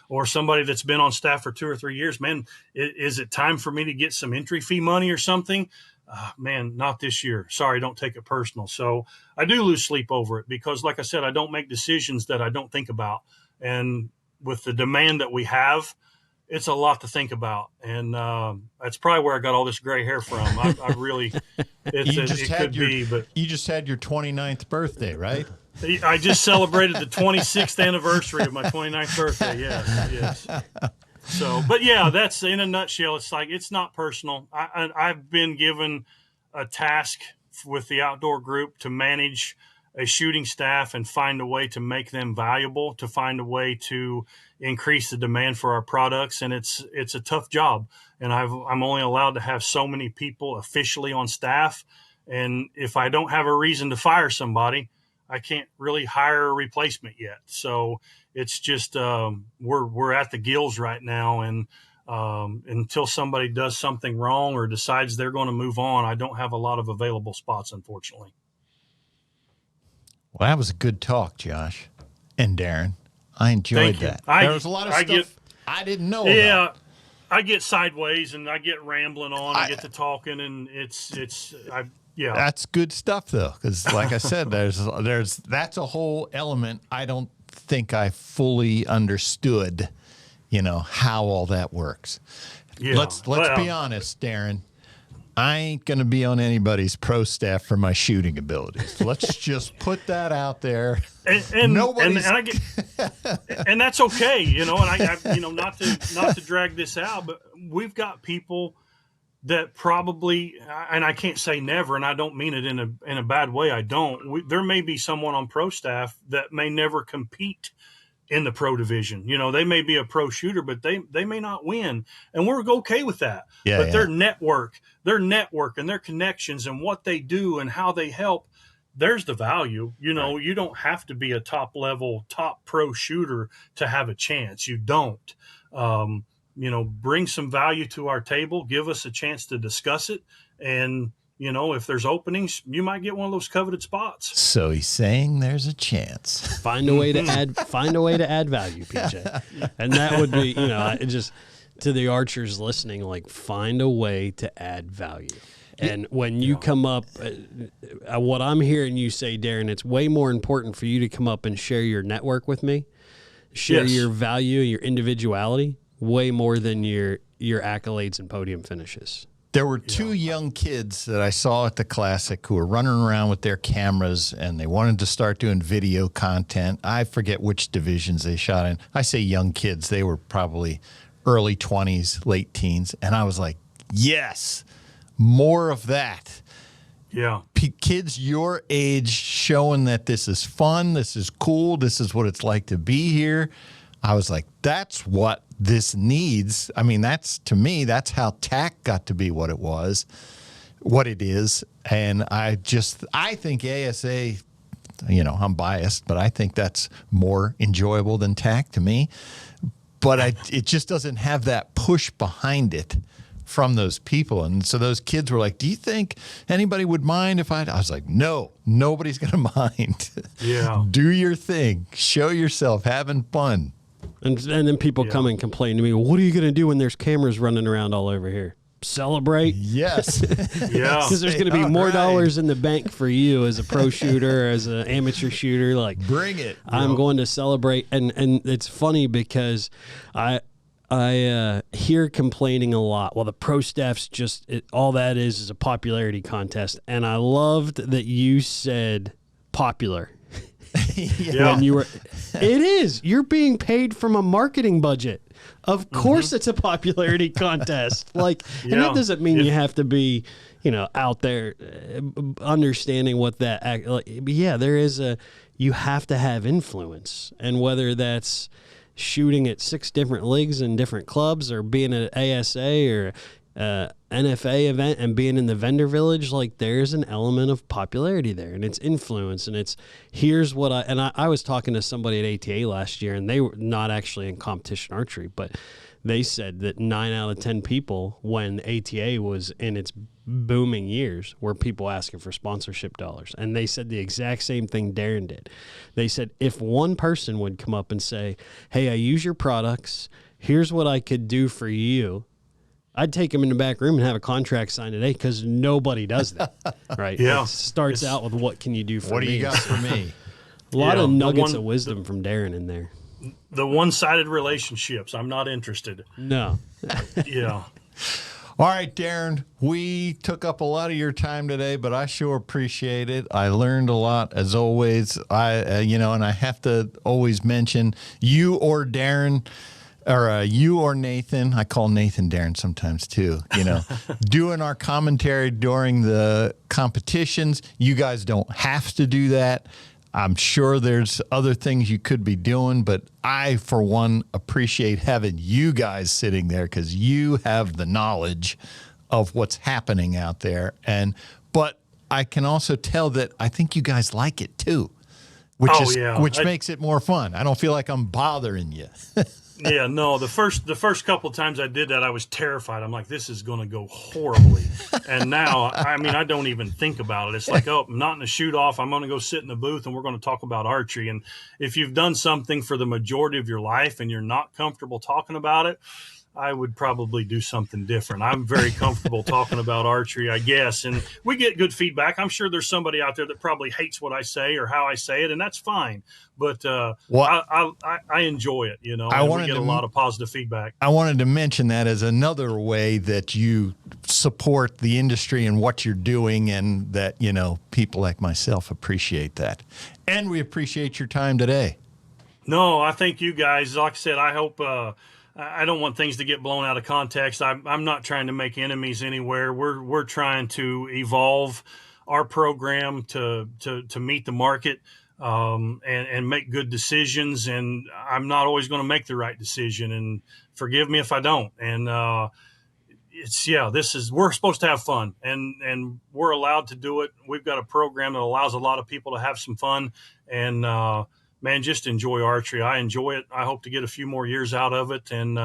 or somebody that's been on staff for 2 or 3 years, man, is it time for me to get some entry fee money or something? Man, not this year. Sorry, don't take it personal. So I do lose sleep over it because, like I said, I don't make decisions that I don't think about. And with the demand that we have, it's a lot to think about. And that's probably where I got all this gray hair from. I really, you just had your 29th birthday, right? I just celebrated the 26th anniversary of my 29th birthday. Yes. So, but yeah, that's in a nutshell. It's like, it's not personal. I've been given a task with the outdoor group to manage a shooting staff and find a way to make them valuable, to find a way to increase the demand for our products. And it's a tough job. And I'm only allowed to have so many people officially on staff. And if I don't have a reason to fire somebody, I can't really hire a replacement yet. So it's just we're at the gills right now, and until somebody does something wrong or decides they're going to move on, I don't have a lot of available spots, unfortunately. Well, that was a good talk, Josh and Darrin. I enjoyed that. There was a lot of stuff I didn't know about. Yeah, I get sideways and I get rambling on. I get to talking, and yeah. That's good stuff, though, because like I said, that's a whole element I don't think I fully understood, how all that works. Yeah. Let's be honest, Darrin. I ain't going to be on anybody's pro staff for my shooting abilities. Let's just put that out there. And that's okay, and I not to drag this out, but we've got people that probably, and I can't say never, and I don't mean it in a bad way. I don't. There may be someone on pro staff that may never compete in the pro division. You know, they may be a pro shooter, but they may not win, and we're okay with that. Yeah, but yeah. their network and their connections and what they do and how they help, there's the value. You know, Right. You don't have to be a top pro shooter to have a chance. You don't. You know, bring some value to our table, give us a chance to discuss it. And, you know, if there's openings, you might get one of those coveted spots. So he's saying there's a chance. Find a way to add value, PJ. And that would be, you know, just to the archers listening, like, find a way to add value. And when you come up, what I'm hearing you say, Darrin, it's way more important for you to come up and share your network with me, share your value, your individuality, way more than your accolades and podium finishes. There were two young kids that I saw at the Classic who were running around with their cameras, and they wanted to start doing video content. I forget which divisions they shot in. I say young kids. They were probably early 20s, late teens. And I was like, yes, more of that. Yeah. Kids your age showing that this is fun, this is cool, this is what it's like to be here. I was like, that's what this needs. I mean, to me, that's how TAC got to be what it is. And I think ASA, you know, I'm biased, but I think that's more enjoyable than TAC to me. But it just doesn't have that push behind it from those people. And so those kids were like, do you think anybody would mind if I was like, no, nobody's going to mind. Yeah. Do your thing. Show yourself having fun. And then people come and complain to me, well, what are you going to do when there's cameras running around all over here? Celebrate? Yes. Yeah. Because there's going to be more dollars in the bank for you as a pro shooter, as an amateur shooter. Like, bring it. I'm going to celebrate. And it's funny because I hear complaining a lot. Well, the pro staff's all that is a popularity contest. And I loved that you said popular. When you were, it is. You're being paid from a marketing budget. Of course, it's a popularity contest. Like, and that doesn't mean you have to be, you know, out there understanding what that. Like, yeah, there is you have to have influence, and whether that's shooting at 6 different leagues and different clubs, or being at ASA or NFA event and being in the vendor village, like, there's an element of popularity there, and it's influence, and it's here's what I was talking to somebody at ATA last year, and they were not actually in competition archery, but they said that 9 out of 10 people, when ATA was in its booming years, were people asking for sponsorship dollars. And they said the exact same thing Darrin did. They said if one person would come up and say, hey, I use your products, here's what I could do for you, I'd take him in the back room and have a contract signed today, because nobody does that, right? Yeah. It starts out with, what can you do for me? What do you got for me? A lot of nuggets of wisdom from Darrin in there. The one-sided relationships, I'm not interested. No. Yeah. All right, Darrin, we took up a lot of your time today, but I sure appreciate it. I learned a lot, as always. And I have to always mention you or Darrin, or you or Nathan. I call Nathan Darrin sometimes too, doing our commentary during the competitions. You guys don't have to do that. I'm sure there's other things you could be doing, but I, for one, appreciate having you guys sitting there, because you have the knowledge of what's happening out there. But I can also tell that I think you guys like it too, which makes it more fun. I don't feel like I'm bothering you. Yeah, no, the first couple of times I did that, I was terrified. I'm like, this is going to go horribly. And now, I don't even think about it. It's like, oh, I'm not in a shoot off. I'm going to go sit in the booth and we're going to talk about archery. And if you've done something for the majority of your life and you're not comfortable talking about it, I would probably do something different. I'm very comfortable talking about archery, I guess. And we get good feedback. I'm sure there's somebody out there that probably hates what I say or how I say it, and that's fine. But I enjoy it, and we get a lot of positive feedback. I wanted to mention that as another way that you support the industry and what you're doing, and that, people like myself appreciate that. And we appreciate your time today. No, I thank you guys. Like I said, I hope I don't want things to get blown out of context. I'm not trying to make enemies anywhere. We're trying to evolve our program to meet the market, and make good decisions. And I'm not always going to make the right decision, and forgive me if I don't. And we're supposed to have fun, and we're allowed to do it. We've got a program that allows a lot of people to have some fun, and man, just enjoy archery. I enjoy it. I hope to get a few more years out of it. And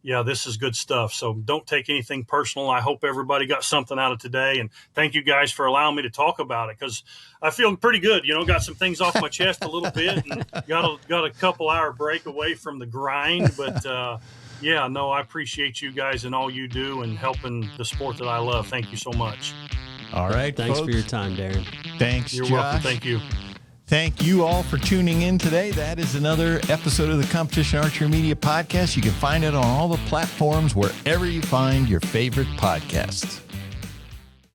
this is good stuff. So don't take anything personal. I hope everybody got something out of today. And thank you guys for allowing me to talk about it, because I feel pretty good. Got some things off my chest a little bit, and got a couple hour break away from the grind. But I appreciate you guys and all you do and helping the sport that I love. Thank you so much. All right, thanks folks. For your time, Darrin. Thanks, You're Josh. welcome. Thank you. Thank you all for tuning in today. That is another episode of the Competition Archery Media Podcast. You can find it on all the platforms wherever you find your favorite podcasts.